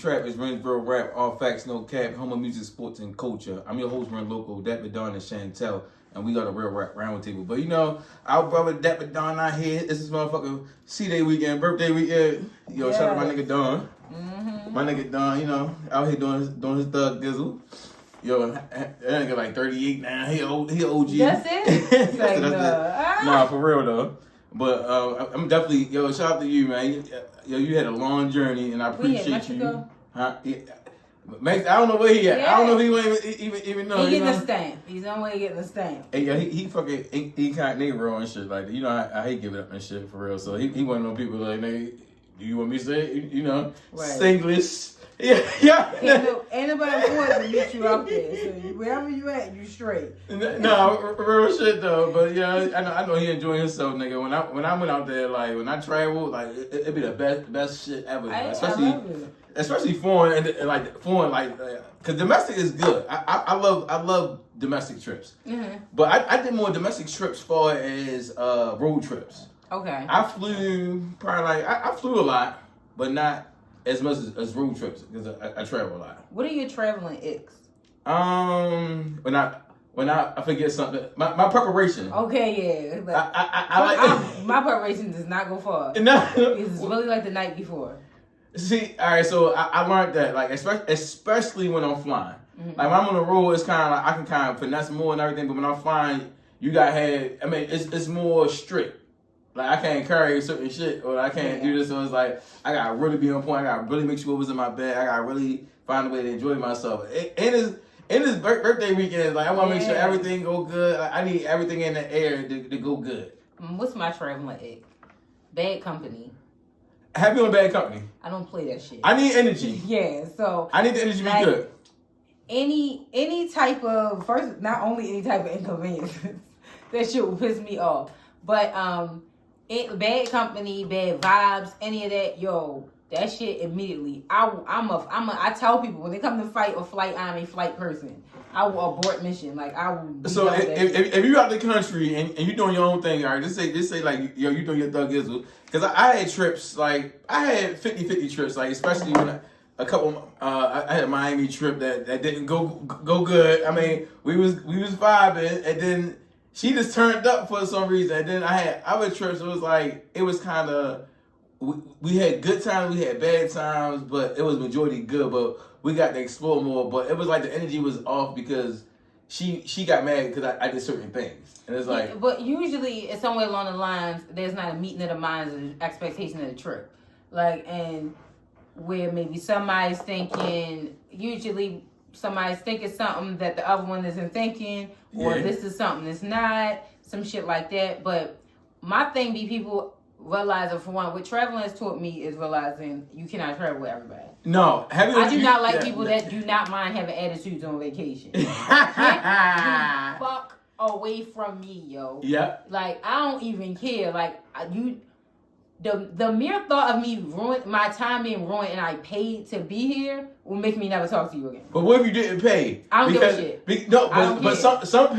Trap is Rainsboro Rap, all facts, no cap, homo music, sports, and culture. I'm your host, Run Local, Dapper Don and Shannon, and we got a real rap roundtable. But you know, our brother Dapper Don out here. This is motherfucking C-Day weekend, birthday weekend. Yo, shout out my nigga Don. Mm-hmm. My nigga Don, you know, out here doing his thug dizzle. Yo, that nigga like 38 now. He OG. That's it? That's it. Nah, for real though. But I'm definitely, yo, shout out to you, man. Yo, you had a long journey, and I appreciate you. Huh? Yeah. Max, I don't know where he at. Yeah. I don't know if he won't even know. He getting the stamp. He's on way getting the stamp. Hey, yeah, he fucking he kind of Negro and shit like that. You know, I hate giving up and shit for real. So he one of those people like, nigga, do you want me to say it? You know, right. Singlish. Yeah. Ain't nobody afford to meet you out there. So wherever you at, you straight. No, real shit though. But yeah, I know he enjoying himself, nigga. When I went out there, like when I traveled, like it'd be the best shit ever. Especially foreign and foreign, cause domestic is good. I love domestic trips. Mm-hmm. But I did more domestic trips far as road trips. Okay. I flew probably I flew a lot, but not as much as road trips because I travel a lot. What are your traveling icks? When I forget something, my preparation. Okay, yeah. Like, my preparation does not go far. No, it's really like the night before. See, all right, so I learned that, like, especially when I'm flying. Mm-hmm. Like, when I'm on the road, it's kind of like, I can kind of finesse more and everything, but when I'm flying, you got it's more strict. Like, I can't carry certain shit, or I can't do this, so it's like, I got to really be on point, I got to really make sure it was in my bag, I got to really find a way to enjoy myself. In this birthday weekend, like, I want to make sure everything go good. Like, I need everything in the air to go good. What's my traveling ick? Bad company. Have you in bad company? I don't play that shit. I need energy. Yeah, so I need the energy to be good. Any type of not only any type of inconvenience, that shit will piss me off. But bad company, bad vibes, any of that, yo, that shit immediately. I tell people when they come to fight or flight, I'm a flight person. I will abort mission. Like I will. So if you're out the country and you doing your own thing, all right, just say like yo, you doing your thug izzle. Because I had trips, like, I had 50-50 trips, like, especially when I had a Miami trip that didn't go good. I mean, we was vibing, and then she just turned up for some reason. And then I had other trips, it was kind of, we had good times, we had bad times, but it was majority good, but we got to explore more. But it was like the energy was off because she got mad because I did certain things. And it's like, but usually it's somewhere along the lines, there's not a meeting of the minds and expectation of the trip. Like, and where maybe somebody's thinking something that the other one isn't thinking, or this is something that's not, some shit like that. But my thing be people realizing, for one, what traveling has taught me is realizing you cannot travel with everybody. No, I do not like people that do not mind having attitudes on vacation. Get the fuck away from me, yo. Yeah. Like, I don't even care. Like, the mere thought of me my time being ruined and I paid to be here will make me never talk to you again. But what if you didn't pay? I don't give a shit. But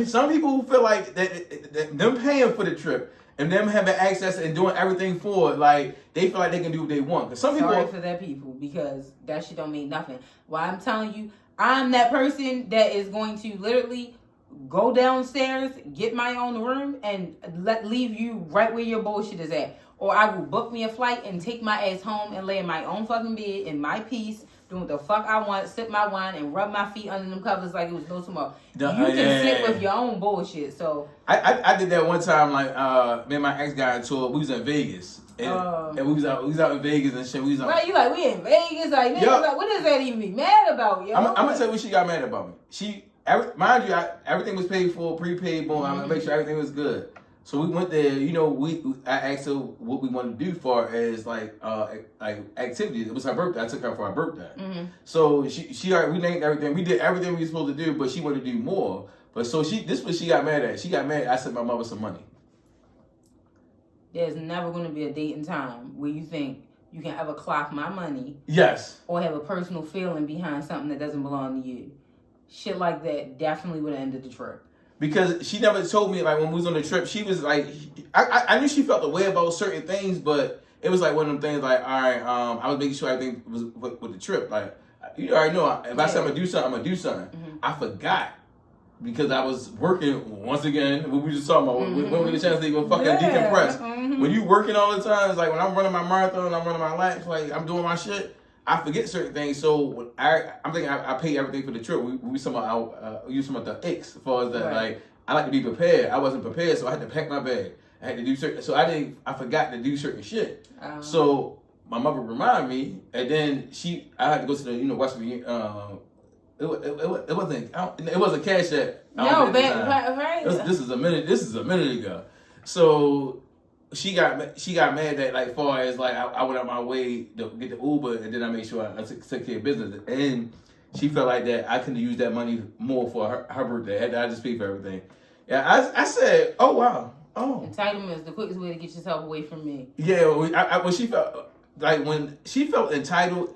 some people feel like that them paying for the trip and them having access and doing everything for it, like, they feel like they can do what they want. Cause some people, sorry for that people, because that shit don't mean nothing. Well, I'm telling you, I'm that person that is going to literally go downstairs, get my own room, and leave you right where your bullshit is at. Or I will book me a flight and take my ass home and lay in my own fucking bed in my peace, doing what the fuck I want, sip my wine, and rub my feet under them covers like it was no tomorrow. You can sit with your own bullshit. So I did that one time. Like me and my ex guy tour. We was in Vegas, and we was out in Vegas and shit. We was out. Right, you like we in Vegas? Like, nigga, like, what does that even be mad about? Yo? I'm gonna tell you what she got mad about me. Mind you, everything was paid for, prepaid. Boom. I'm gonna make sure everything was good. So we went there, you know, I asked her what we wanted to do for as like activities. It was her birthday. I took her for her birthday. Mm-hmm. So we named everything. We did everything we were supposed to do, but she wanted to do more. But so this is what she got mad at. She got mad. I sent my mother some money. There's never going to be a date and time where you think you can ever clock my money. Yes. Or have a personal feeling behind something that doesn't belong to you. Shit like that definitely would have ended the trip. Because she never told me, like, when we was on the trip, she was like, I knew she felt the way about certain things, but it was like one of them things. Like, all right, I was making sure everything was with the trip. Like, you already know, if I said I'm gonna do something, I'm gonna do something. Mm-hmm. I forgot. Because I was working, once again, what we just talking about, when we get a chance to even fucking decompress. Mm-hmm. When you working all the time, it's like when I'm running my marathon, I'm running my laps, like I'm doing my shit, I forget certain things. So I'm thinking I pay everything for the trip. We use some of the icks as far as that. Right. Like, I like to be prepared. I wasn't prepared, so I had to pack my bag. I had to do certain, so I forgot to do certain shit. So my mother reminded me, and then I had to go to the, West Virginia, it wasn't Cash App. No, right. This is a minute ago. So she got mad that, like, far as like I went out my way to get the Uber, and then I made sure I took care of business, and she felt like that I couldn't use that money more for her birthday. I just paid for everything. Yeah, I said, oh wow, entitlement is the quickest way to get yourself away from me. Yeah, when she felt entitled,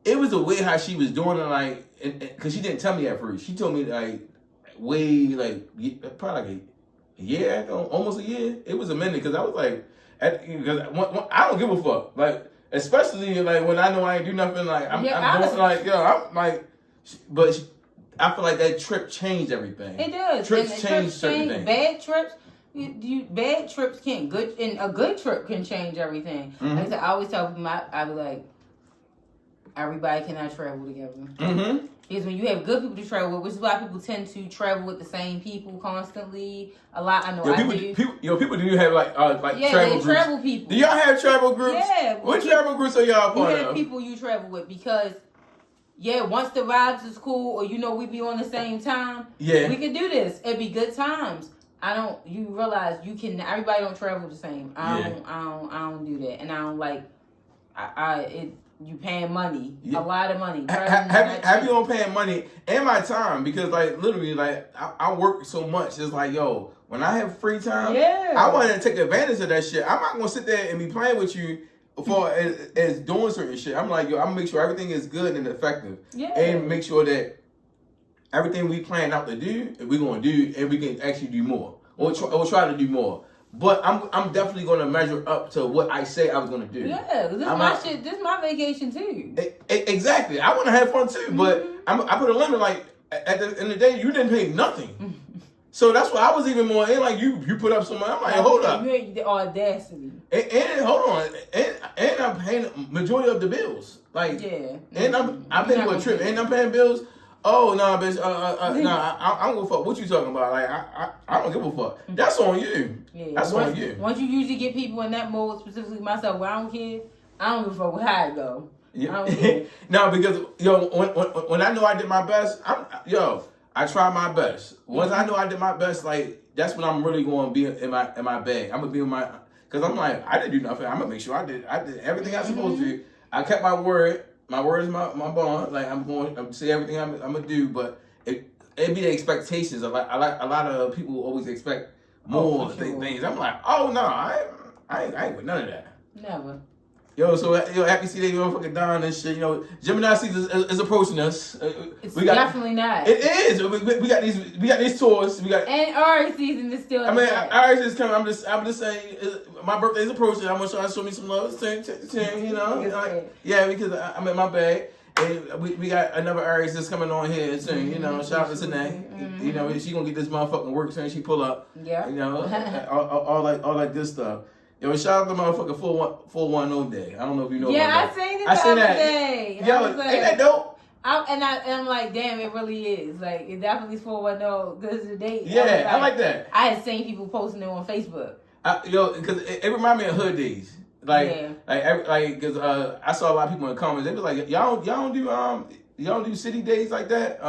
it was the way how she was doing it, like. Because she didn't tell me at first. She told me like probably like a year, almost a year. It was a minute because I was like, because I don't give a fuck. Like, especially like when I know I ain't do nothing. Like I'm doing like but I feel like that trip changed everything. It does. Trips change certain things. Bad trips. Bad trips can a good trip can change everything. Mm-hmm. Like I said, I always tell people, I be like, everybody cannot travel together. Mm-hmm. Because when you have good people to travel with, which is why people tend to travel with the same people constantly. A lot, I know do. People do have like travel groups. Travel people. Do y'all have travel groups? Yeah. What travel groups are y'all part of? You have people you travel with because, once the vibes is cool or we be on the same time, we can do this. It'd be good times. You realize everybody don't travel the same. I don't do that. And I don't like, you paying money, a lot of money. Have you on paying money and my time, because like literally like I work so much. It's like, yo, when I have free time, I want to take advantage of that shit. I'm not gonna sit there and be playing with you for as doing certain shit. I'm like, yo, I'm gonna make sure everything is good and effective, and make sure that everything we plan out to do, we're gonna do, and we can actually do more, or try to do more. But I'm definitely going to measure up to what I say I was going to do. Yeah, this is my shit. This is my vacation too. Exactly. I want to have fun too, but I put a limit. Like at the end of the day, you didn't pay nothing. So that's why I was even more in. Like you put up some money. I'm like, hold up. You had the audacity. And hold on. And I'm paying majority of the bills. Like and I'm paying for a trip, and I'm paying bills. Oh no, bitch! I'm gonna fuck. What you talking about? Like I don't give a fuck. That's on you. Yeah, that's on you. Once you usually get people in that mode, specifically myself, where I don't care. I don't give a fuck how it go. Yeah. I don't care. No, because when I know I did my best, I try my best. Once I know I did my best, like that's when I'm really going to be in my bag. I'm gonna be in my, because I'm like, I didn't do nothing. I'm gonna make sure I did everything I was supposed to. I kept my word. My word is my bond. Like I'm say everything I'm gonna do, but it be the expectations. A lot of people always expect more things. I'm like, oh no, I ain't with none of that. Never. So happy to see that motherfucking Don and shit. Gemini season is approaching us. It's definitely not. It is. We got these tours. And Aries season is still. I mean, Aries is coming. I'm just saying, my birthday is approaching. I'm gonna try to show me some love. Because I'm in my bag. And we got another Aries that's coming on here soon. Shout out to Shannon. She gonna get this motherfucking work soon. She pull up. Yeah. All that good stuff. Shout out to motherfucking 410 day. I don't know if you know about that. I seen it the other day. Ain't that dope? I'm like, damn, it really is. Like, it definitely is 410 because of the date. Yeah, I like that. I had seen people posting it on Facebook. Because it reminded me of hood days. Because I saw a lot of people in the comments. They was like, y'all don't do city days like that.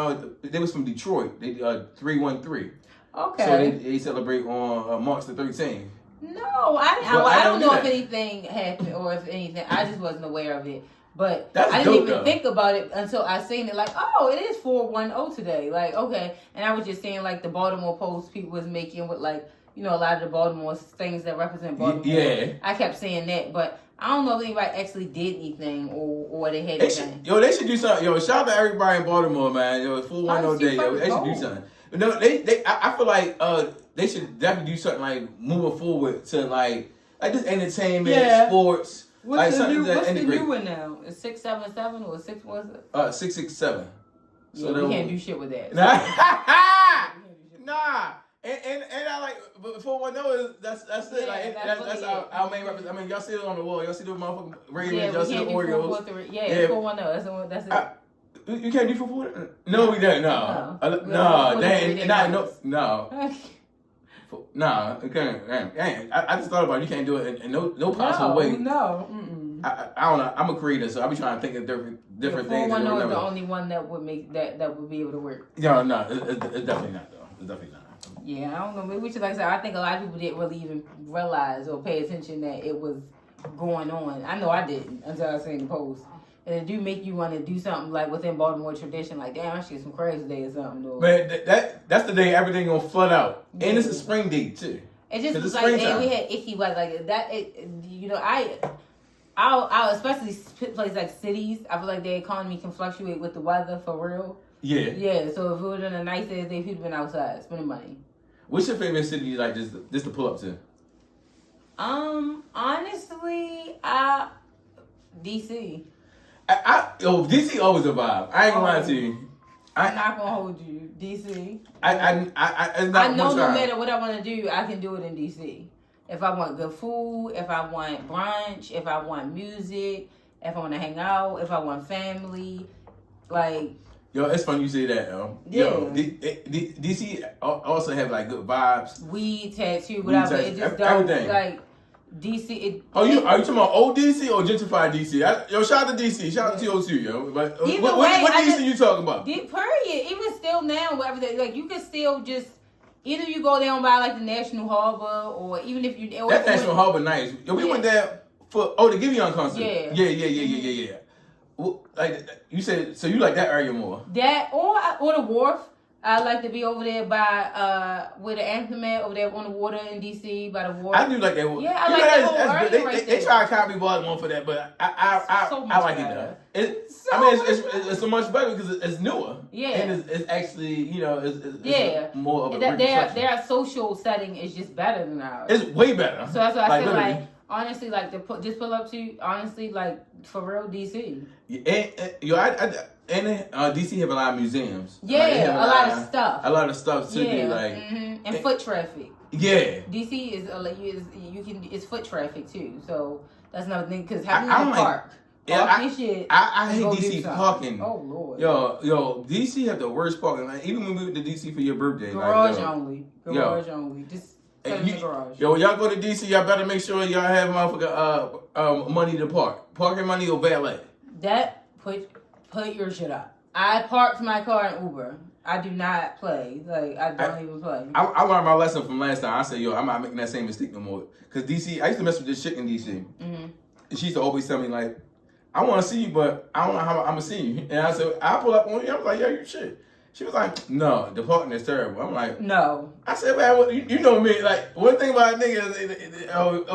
They was from Detroit. They 313. Okay. So they celebrate on March the 13th. No, I don't know if anything happened or if anything. I just wasn't aware of it. But I didn't even think about it until I seen it. Like, oh, it is 410 today. Like, okay. And I was just saying, like, the Baltimore Post people was making with, like, a lot of the Baltimore things that represent Baltimore. Yeah. I kept saying that, but I don't know if anybody actually did anything or they had anything. They should do something. Shout out to everybody in Baltimore, man. It's 410 day. They should do something. No, I feel like they should definitely do something like moving forward to like like this entertainment, sports. What's like the new? What's the integrate. new one now? It's 677 or 6 was it? 667. So we can't do shit with that. Nah. And I like, but before one knows, that's it. Like that's our main reference. I mean, y'all see it on the wall. Y'all see the motherfucking Ravens. Y'all see the Orioles. 410. That's it. You can't do 440? No, we don't. No. Nah, okay. I just thought about it. You can't do it in no possible way. No. I don't know. I'm a creator, so I be trying to think of different things. 410 is the only one that would make that would be able to work. No, it's definitely not though. It's definitely not. Yeah, I don't know. Maybe like I said, I think a lot of people didn't really even realize or pay attention that it was going on. I know I didn't until I seen the post. And it do make you want to do something like within Baltimore tradition, like damn, I should get some crazy day or something. Though. Man, that's the day everything gonna flood out, and it's a spring day too. It just was like we had icky weather like that. I'll especially places like cities. I feel like their economy can fluctuate with the weather for real. Yeah. Yeah. So if it would have been a nice day, people would been outside spending money. What's your favorite city you like just to pull up to? Honestly, DC. DC always a vibe. I ain't gonna lie to you. I'm not gonna hold you, DC. I know no matter what I want to do, I can do it in DC. If I want good food, if I want brunch, if I want music, if I want to hang out, if I want family, like. Yo, it's funny you say that, yo. Yeah. Yo, DC also have like good vibes. Weed, tattoo, whatever. It just don't like DC. Are you talking about old DC or gentrified DC? Yo, shout out to DC. Shout out to TO2, yo. But what DC you talking about? Period. Even still now, whatever. Like you can still just either you go down by like the National Harbor, or even if you that National Harbor nice. Yo, we went there for the Giveon concert. Yeah. Like you said, so you like that area more? That or the wharf. I like to be over there by where the anthem at, over there on the water in DC by the wharf. I do like that. Yeah, I like that whole area right there. They try to copy Baltimore for that, but I like it though. It's so much better because it's newer. Yeah, and it's actually it's more of a their social setting is just better than ours. It's way better. So that's what I feel like. Honestly, like just pull up to honestly, like for real, DC. Yeah, and DC have a lot of museums. Yeah, a lot of stuff. A lot of stuff too. Yeah, like and foot traffic. Yeah, DC is it's foot traffic too. So that's another thing because having a park. I hate DC parking. Oh Lord. Yo, DC have the worst parking. Like, even when we went to DC for your birthday, garage only. Just. When y'all go to DC, y'all better make sure y'all have motherfucker money to park. Parking money or valet. That put your shit up. I parked my car in Uber. I do not play. Like I don't even play. I learned my lesson from last time. I said, yo, I'm not making that same mistake no more. Cause DC, I used to mess with this chick in DC. Mm-hmm. And she used to always tell me like, I want to see you, but I don't know how I'm gonna see you. And I said, I'll pull up on you. I was like, yeah, you shit. She was like, no, the parking is terrible. I'm like, no. I said, man, you know me. Like, one thing about a nigga is,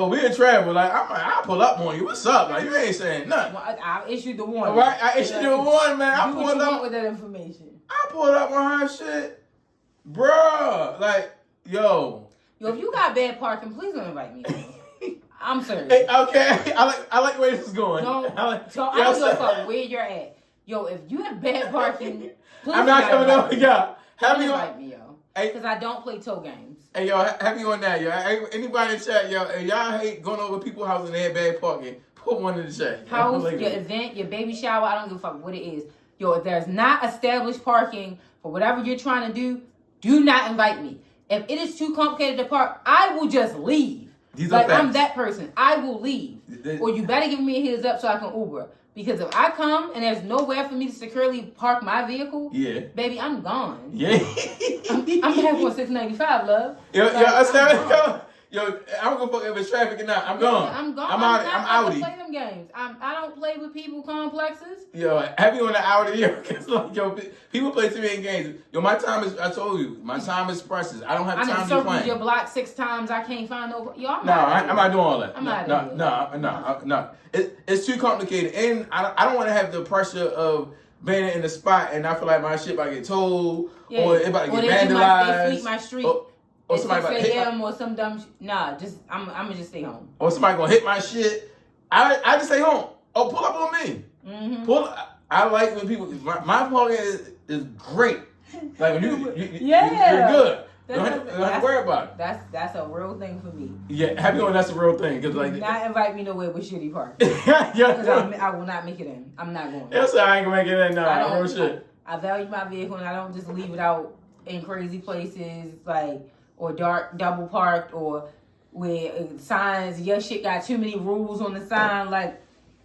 we in travel. Like, I'll pull up on you. What's up? Like, you ain't saying nothing. Well, I issued the warning. All right, I issued the warning, man. I pulled up with that information. I pulled up on her shit. Bruh. Like, yo. Yo, if you got bad parking, please don't invite me. I'm serious. Hey, okay. I like the way this is going. I don't give a fuck where you're at. Yo, if you have bad parking, please I'm not coming over, y'all. Have you invite me, yo. Because I don't play toe games. Hey, yo, have you on that, yo. Anybody in the chat, yo, if y'all hate going over people's houses and they have bad parking, put one in the chat. House, your event, your baby shower, I don't give a fuck what it is. Yo, if there's not established parking for whatever you're trying to do not invite me. If it is too complicated to park, I will just leave. I'm that person. I will leave. Or you better give me a heads up so I can Uber. Because if I come and there's nowhere for me to securely park my vehicle, baby, I'm gone. Yeah. I'm back for $6.95, love. Yo, I'm gonna fuck if it's traffic or not. I'm gone. I'm gone. I'm outie. I don't play them games. I don't play with people complexes. Yo, have you on the outie? Yo, cause like, yo, people play too many games. Yo, my time is. I told you, my time is precious. I don't have time to be playing. I circled your block 6 times. I can't find no. Yo, I'm not doing all that. I'm not. No. It's too complicated, and I don't want to have the pressure of being in the spot, and I feel like my shit about to get told, or it about to get vandalized. They sweep my street. Or somebody 6 about to hit a.m. or some dumb nah, just I'm gonna just stay home. Or somebody gonna hit my shit. I just stay home. Oh, pull up on me. Mm-hmm. I like when people. My parking is great. Like when you're good. You don't have to worry about it. That's a real thing for me. Yeah, happy on that's a real thing. Cause like not invite me nowhere with shitty parking. Because I will not make it in. I'm not going. Yes, I ain't gonna make it in. No, real shit. I value my vehicle and I don't just leave it out in crazy places like or dark double parked or where signs. Your shit got too many rules on the sign like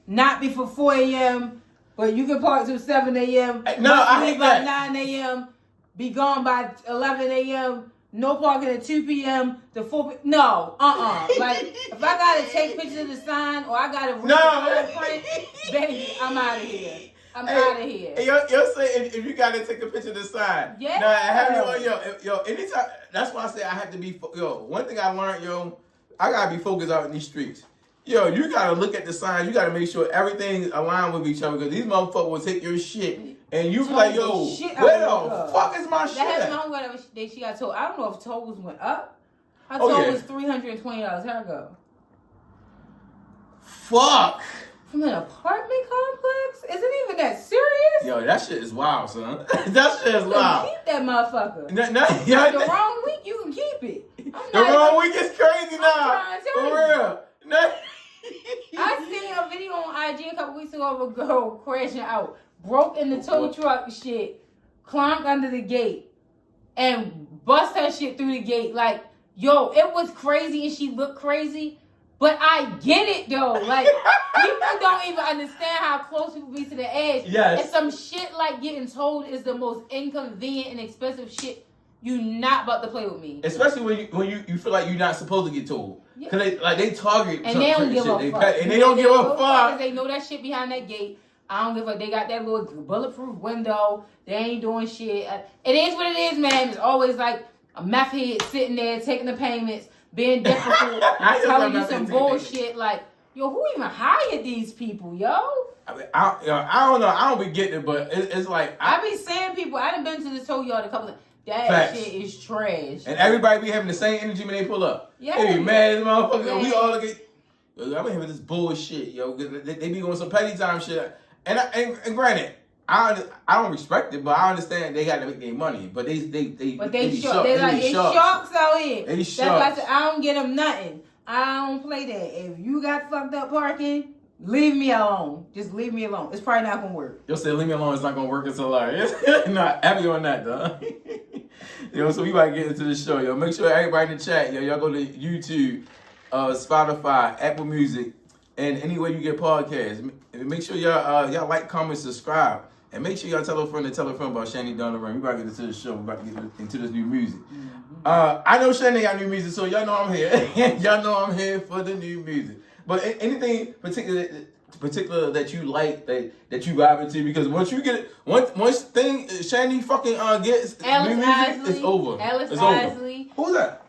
not before 4 a.m. but you can park till 7 a.m. No, I hate by that. 9 a.m. Be gone by 11 a.m. No parking at 2 p.m. to 4 p.m. No, Like, if I gotta take pictures of the sign or I gotta read the print, baby, I'm out of here. I'm out of here. Hey, you're saying if you gotta take a picture of the sign. Yeah. Now, have you on, yo, anytime, that's why I say I have to be, one thing I learned, I gotta be focused out in these streets. Yo, you gotta look at the signs. You gotta make sure everything's aligned with each other because these motherfuckers will take your shit and you be like, yo, where the fuck is my shit? That has my own whatever she got told. I don't know if tolls went up. Her toll was $320. How'd it go? Fuck. From an apartment complex? Is it even that serious? Yo, that shit is wild, son. That shit is wild. Keep that motherfucker. The wrong week, you can keep it. The wrong week is crazy now. For real. I seen a video on IG a couple weeks ago of a girl crashing out, broke in the tow truck shit, climbed under the gate, and bust her shit through the gate. Like, yo, it was crazy and she looked crazy, but I get it though. Like, people don't even understand how close people be to the edge. Yes. And some shit like getting towed is the most inconvenient and expensive shit. You not about to play with me. Especially when you feel like you're not supposed to get told. Cause they target and they don't give a fuck. And they don't give a fuck. Because they know that shit behind that gate. I don't give a. They got that little bulletproof window. They ain't doing shit. It is what it is, man. It's always like a meth head sitting there taking the payments, being difficult, telling you some bullshit. Like, yo, who even hired these people, yo? I don't know. I don't be getting it, but it's like I be saying people. I done been to the tow yard a couple of. That shit is trash. And everybody be having the same energy when they pull up. Yeah. They be mad as motherfuckers. Yeah. We all look at, yo, I've been having this bullshit, yo. They be doing some petty time shit. And granted, I don't respect it, but I understand they got to make their money. But they sharks. They like it's sharks out here. They sharks. That's why I said I don't get them nothing. I don't play that. If you got fucked up parking, leave me alone. Just leave me alone. It's probably not gonna work. You'll say leave me alone. It's not gonna work. It's hilarious. Not happy on that though. Yo, so we about to get into the show, yo. Make sure everybody in the chat, yo, y'all go to YouTube, Spotify, Apple Music, and anywhere you get podcasts. Make sure y'all like, comment, subscribe, and make sure y'all tell a friend about Shannon down the run. We about to get into the show. We about to get into this new music. I know Shannon got new music, so y'all know I'm here. Y'all know I'm here for the new music. But anything particular that you like, that you vibe into, because once you get it, once thing Shannon fucking gets new music, it's over. Alex it's Isley. Over. Who's that?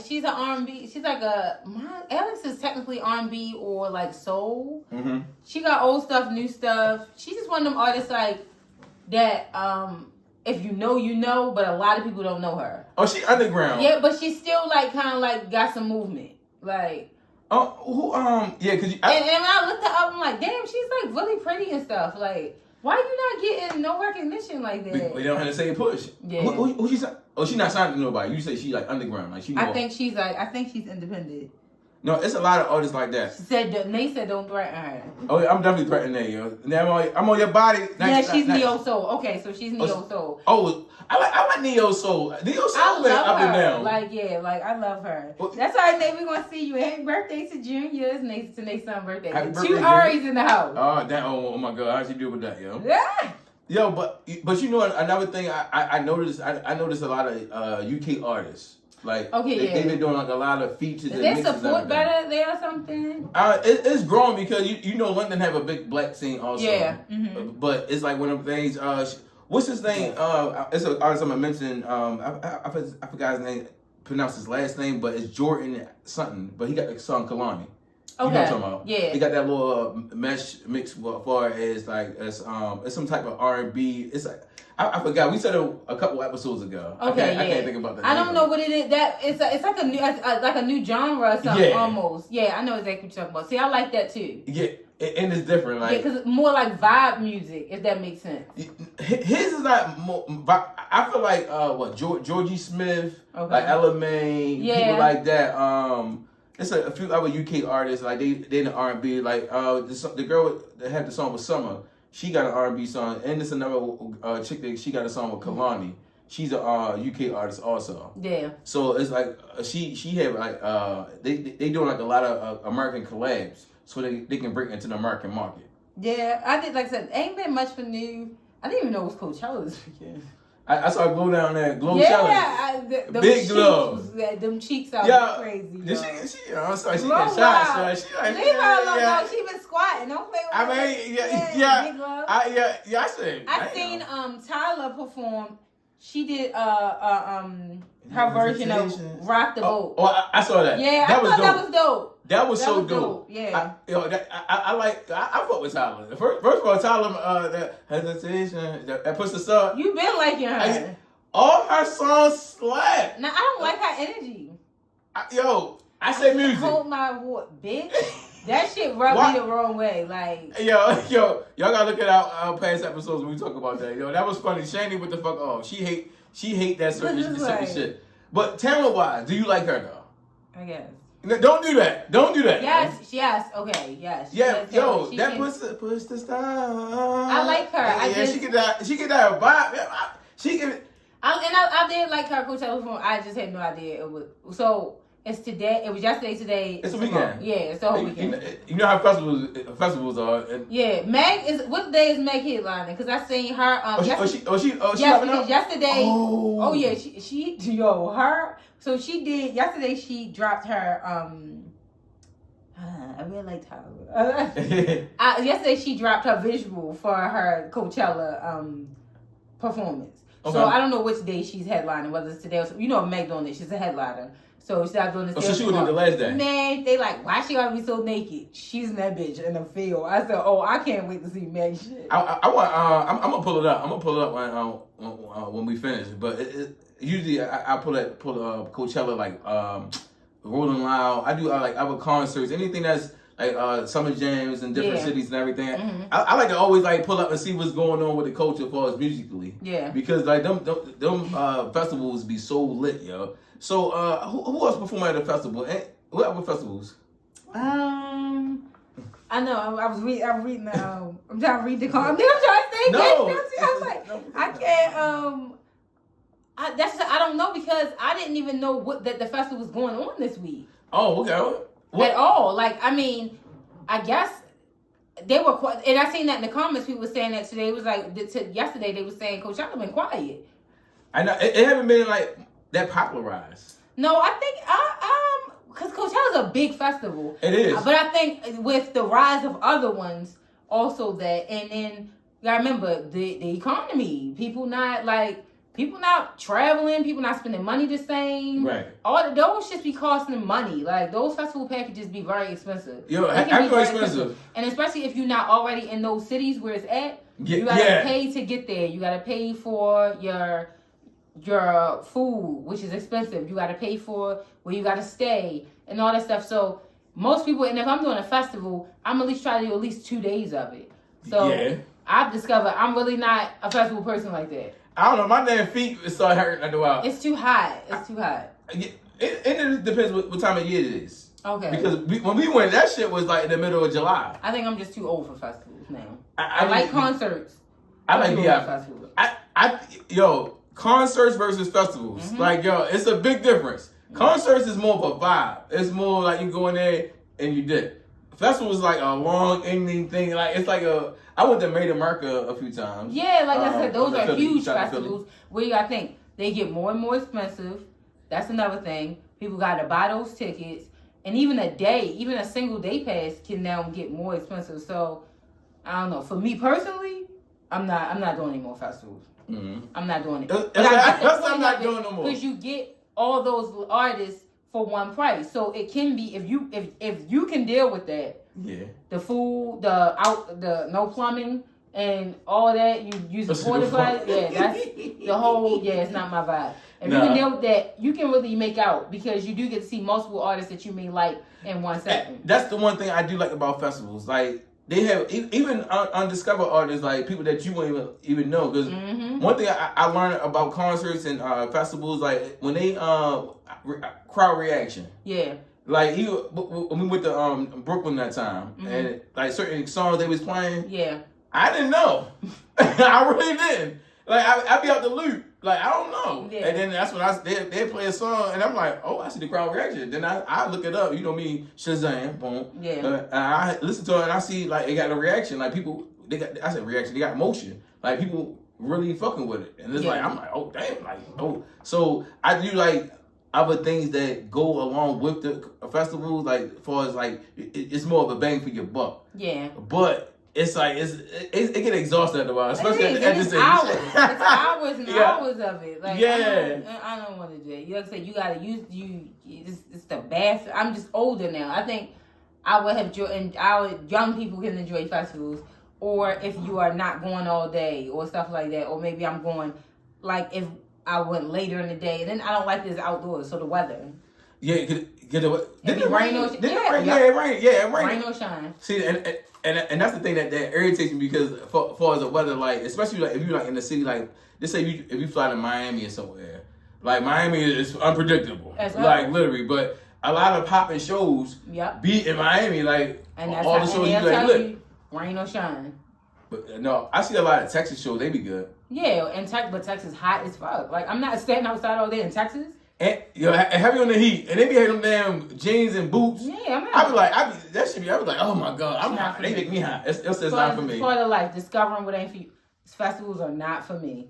She's an R&B. She's like Alex is technically R&B or like soul. Mm-hmm. She got old stuff, new stuff. She's just one of them artists like that. If you know, you know, but a lot of people don't know her. Oh, she underground. Yeah, but she's still like kind of like got some movement, like. Yeah, cause and when I looked her up, I'm like, damn, she's like really pretty and stuff. Like, why you not getting no recognition like that? We don't have to say push. Yeah. Who she's? Oh, she's not signed to nobody. You say she like underground, like she. I think she's independent. No, it's a lot of artists like that. She said, Nate said, don't threaten her. Oh, yeah, I'm definitely threatening her, yo. Now I'm on your body. She's neo soul. Okay, so she's neo soul. Oh, I like neo soul. Neo soul been up and down. I love her. Well, that's all right, Nate. We're gonna see you. Happy birthday to Junior. It's Nate's son's birthday. Two Aries in the house. Oh, that. Oh my God, how'd you deal with that, yo? Yeah. Yo, but you know another thing I noticed. I noticed a lot of UK artists. Like, they've been doing like a lot of features. Is there support better there or something? It's growing because you know London have a big black scene also. Yeah. Mm-hmm. But it's like one of the things. What's his name? It's an artist I'm gonna mention. I forgot his name. Pronounce his last name, but it's Jordan something. But he got the song Kalani. Okay. You know what I'm talking about? Yeah. He got that little mesh mix as far as like it's some type of R&B. It's like I forgot. We said it a couple episodes ago. Okay, I can't think about that. I don't know what it is. That it's like a new genre or something almost. Yeah, I know exactly what you're talking about. See, I like that too. Yeah, and it's different. Like, because it's more like vibe music, if that makes sense. His is not more. I feel like Georgie Smith, like Ella May, people like that. It's a few other UK artists like they in the R&B. Like the girl that had the song with Summer, she got an R&B song, and it's another chick that she got a song with Kalani. She's a UK artist also. Yeah. So it's like she had like they doing like a lot of American collabs, so they can break into the American market. Yeah, I did. Like I said, ain't been much for new. I didn't even know it was Coachella this weekend. I saw Glow down there. Glow challenge. The big Glow. Them cheeks are crazy. She I'm sorry, she get shots. So she like, leave her alone. No, she been squatting. Don't play with her. I said. I seen Tyler perform. She did her version of Rock the Boat. Oh, I saw that. Yeah, I thought that was dope. That was so dope. Yeah. I fuck with Tyler. First of all, Tyler, that hesitation, that puts the song. You been liking her. All her songs slap. Now, I don't like her energy. I say music. Hold my what, bitch? That shit rubbed me the wrong way. Like, y'all gotta look at our past episodes when we talk about that. That was funny. Shannon, what the fuck? Oh, she hate that certain shit. But talent wise, do you like her though? I guess. Don't do that. Don't do that. Yes. Okay. Yes. Yeah. That push the style. I like her. She get that vibe. She can. I did like her Coachella performance. I just had no idea it was so. It's today. It was yesterday. Today. It's a weekend. Yeah, it's the whole weekend. You know how festivals are. Yeah, Meg is. What day is Meg headlining? Because I seen her. She because yesterday. Oh yeah, she her. So she did yesterday. She dropped her. I really liked her. Yesterday she dropped her visual for her Coachella performance. Okay. So I don't know which day she's headlining. Whether it's today or Meg doing it. She's a headliner. So she's not doing this. So she was doing the last day. Man, they like, why she gotta be so naked? She's in that bitch in the field. I said, I can't wait to see Meg shit. I want. I'm gonna pull it up. I'm gonna pull it up when we finish. But usually I pull Coachella like Rolling Loud. I do like other concerts, anything that's like summer jams in different cities and everything. Mm-hmm. I like to always like pull up and see what's going on with the culture as far as musically. Yeah. Because like them festivals be so lit, yo. So, who else performed at the festival? What other festivals? I know. I was reading. I'm trying to read the comment. I'm trying to say. No. I was like, I can't. I don't know because I didn't even know that the festival was going on this week. Oh, okay. What? At all. Like, I mean, I guess they were quiet. And I seen that in the comments. People were saying that today. It was like yesterday. They were saying Coachella been quiet. I know it haven't been like that popularized. No, I think because Coachella's a big festival. It is. But I think with the rise of other ones, also that, and then you gotta remember the economy. People not traveling. People not spending money the same. Right. Those just be costing money. Like those festival packages be very expensive. Yo, I'm very expensive. And especially if you're not already in those cities where it's at, you gotta pay to get there. You gotta pay for your food, which is expensive. You got to pay for where you got to stay and all that stuff. So most people, and if I'm doing a festival, I'm at least try to do at least 2 days of it. So I've discovered I'm really not a festival person like that. I don't know. My damn feet start hurting after a while. It's too hot. It's too hot. It depends what time of year it is. Okay. Because when we went, that shit was like in the middle of July. I think I'm just too old for festivals now. I like concerts. I like festivals. Concerts versus festivals. Mm-hmm. Like, it's a big difference. Concerts is more of a vibe. It's more like you go in there and you did. Festivals is like a long ending thing. Like, it's like I went to Made America a few times. Yeah, like I said, those are huge festivals where you gotta think they get more and more expensive. That's another thing. People gotta buy those tickets. And even a single day pass can now get more expensive. So I don't know. For me personally, I'm not doing any more festivals. Mm-hmm. I'm not doing it. I'm not doing no more. Because you get all those artists for one price, so it can be if you can deal with that. Yeah. The food, the no plumbing, and all that, you support the class. Yeah, that's the whole. Yeah, it's not my vibe. And you can know that you can really make out because you do get to see multiple artists that you may like in 1 second. That's the one thing I do like about festivals. Like they have even undiscovered artists, like people that you won't even know. Because one thing I learned about concerts and festivals, like when they crowd reaction. Yeah. Like when we went to Brooklyn that time, and like certain songs they was playing. Yeah. I didn't know. I really didn't. Like I be out the loop. Like I don't know. Yeah. And then that's when they play a song and I'm like, oh, I see the crowd reaction. Then I look it up. You know me, Shazam, boom. Yeah. And I listen to it and I see like it got a reaction. Like people, they got emotion. Like people really fucking with it. And it's like I'm like, oh damn, like oh. So I do like other things that go along with the festival. Like as far as like it's more of a bang for your buck. Yeah. But it's like it get exhausted at the while, especially at the it's hours. It's hours and hours of it. Like I don't want to do it. You like I said, you gotta use it's the best. I'm just older now. I think I would have young people can enjoy festivals, or if you are not going all day or stuff like that, or maybe I'm going like if I went later in the day, and then I don't like this outdoors, so the weather. Yeah, did it rain or rain or shine. See, and that's the thing that irritates me because for far as the weather, like especially like if you're like in the city, like let's say if you fly to Miami or somewhere, like Miami is unpredictable, like literally. But a lot of popping shows be in Miami, like and that's all the shows you like look, rain or shine. But no, I see a lot of Texas shows. They be good. Yeah, and but Texas hot as fuck. Like I'm not standing outside all day in Texas. And heavy on the heat, and they be having them damn jeans and boots. Yeah, I be like, that should be. I was like, oh my god, I'm hot. They make me hot. It's not for me. Part of life, discovering what ain't for you. Festivals are not for me.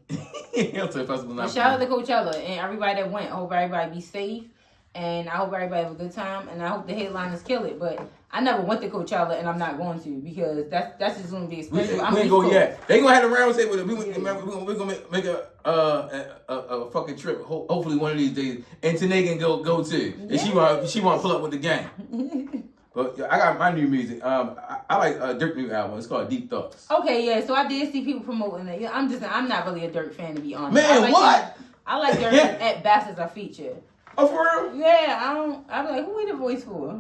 Festivals not. Shout out to Coachella and everybody that went. I hope everybody be safe, and I hope everybody have a good time, and I hope the headliners kill it. But I never went to Coachella, and I'm not going to because that's just gonna be expensive. We ain't go yet. They gonna have a round table. We're gonna make a fucking trip. Hopefully one of these days, and Tanae can go too. And she want to pull up with the gang. But I got my new music. I like Durk's new album. It's called Deep Thoughts. Okay, yeah. So I did see people promoting it. I'm not really a Durk fan to be honest. Man, what? I like Durk at best as a feature. Oh, for real? Yeah, I'm like, who he the voice for?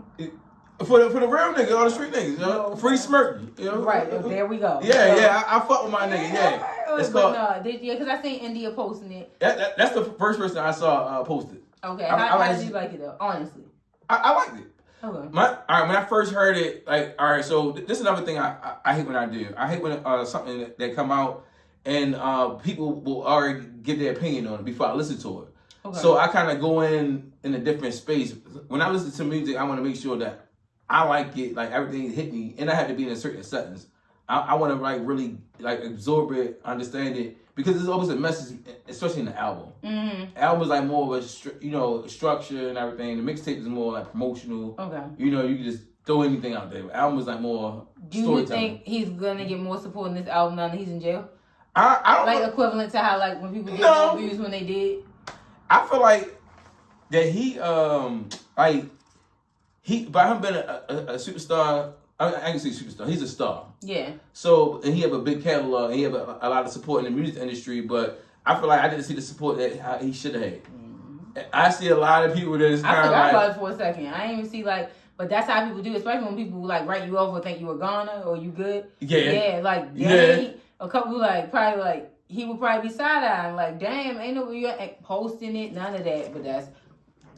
For the real niggas, all the street niggas, you know? Free Smirky, you know? Right, there we go. Yeah, I fuck with my nigga, yeah. It's called, because I seen India posting it. That's the first person I saw posted. Okay, how did you like it though? Honestly, I liked it. Okay. When I first heard it, like, all right, so this is another thing I hate when I do. I hate when something that come out and people will already give their opinion on it before I listen to it. Okay. So I kind of go in a different space. When I listen to music, I want to make sure that I like it, like everything hit me, and I have to be in a certain sentence. I want to like really like absorb it, understand it, because there's always a message, especially in the album. Mm-hmm. Album is like more of a structure and everything. The mixtape is more like promotional. Okay. You can just throw anything out there. The album is like more storytelling. Do you think he's gonna get more support in this album now that he's in jail? I don't like know. Equivalent to how like when people did reviews when they did. I feel like that he by him being a superstar, I can say superstar. He's a star. Yeah. So, and he have a big catalog, and he have a lot of support in the music industry, but I feel like I didn't see the support that he should have had. Mm-hmm. I see a lot of people that is kind of like... I forgot about it for a second. I didn't even see like... But that's how people do, especially when people like write you over, think you a goner or you good. Yeah. A couple like probably like he would probably be side-eyeing like, damn, ain't nobody posting it, none of that. But that's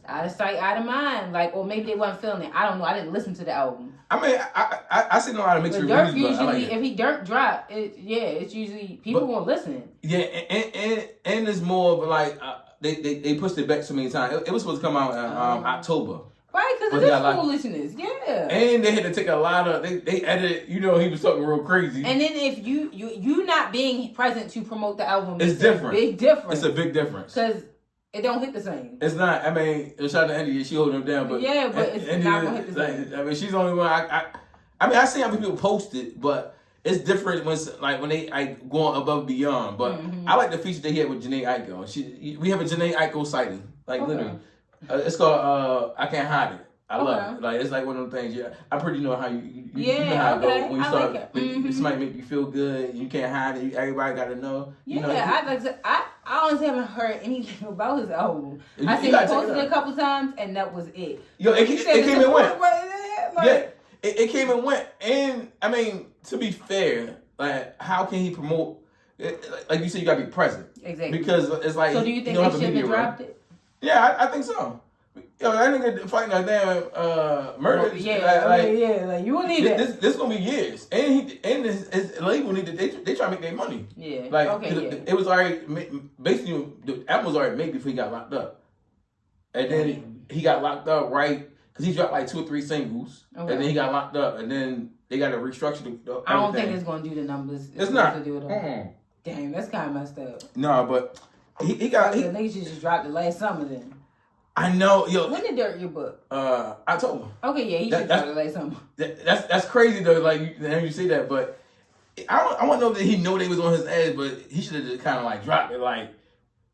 out of sight, out of mind. Like, or maybe they wasn't feeling it. I don't know. I didn't listen to the album. I mean, I seen a lot of mixed reviews. Durk usually, if he Durk drop, it's usually people won't listen. Yeah, and it's more of like they pushed it back so many times. It was supposed to come out in October. Right, because of this foolishness. Yeah. And they had to take a lot of they edited. He was talking real crazy. And then if you not being present to promote the album, it's different. Big difference. It's a big difference because it don't hit the same. It's not. I mean, shout out to India. She holding him down, but it's India, not gonna hit the same. I mean, she's the only one. I mean, I see how people post it, but it's different when they going above and beyond. But I like the feature they had with Janae Aiko. We have a Janae Aiko sighting, literally. It's called I Can't Hide It. I love it. Like it's like one of them things. Yeah, I pretty know how you know how it goes when you start. Like somebody make you feel good. You can't hide it. Everybody got to know. I honestly haven't heard anything about his album. I seen him posted it a couple times, and that was it. Yo, it came and went. Yeah, it came and went. And I mean, to be fair, like how can he promote? Like you said, you gotta be present. Exactly. Because it's like. So do you think they shouldn't have dropped it? Yeah, I think so. Yo, that nigga fighting a damn murder. Like you will need that. This gonna be years, and his label needed. They try to make their money. Yeah. Like it was already basically the album was already made before he got locked up, and then he got locked up right because he dropped like 2 or 3 singles, and then he got locked up, and then they got to restructure the. I don't think it's gonna do the numbers. It's not. Damn, that's kind of messed up. No, but he got. The niggas just dropped it last summer then. I know, yo. When did Durk your book? October. Okay, yeah, he should drop it last summer. That's crazy though. Like you say that, but I don't know that he know they was on his ass, but he should have just kind of like dropped it, like.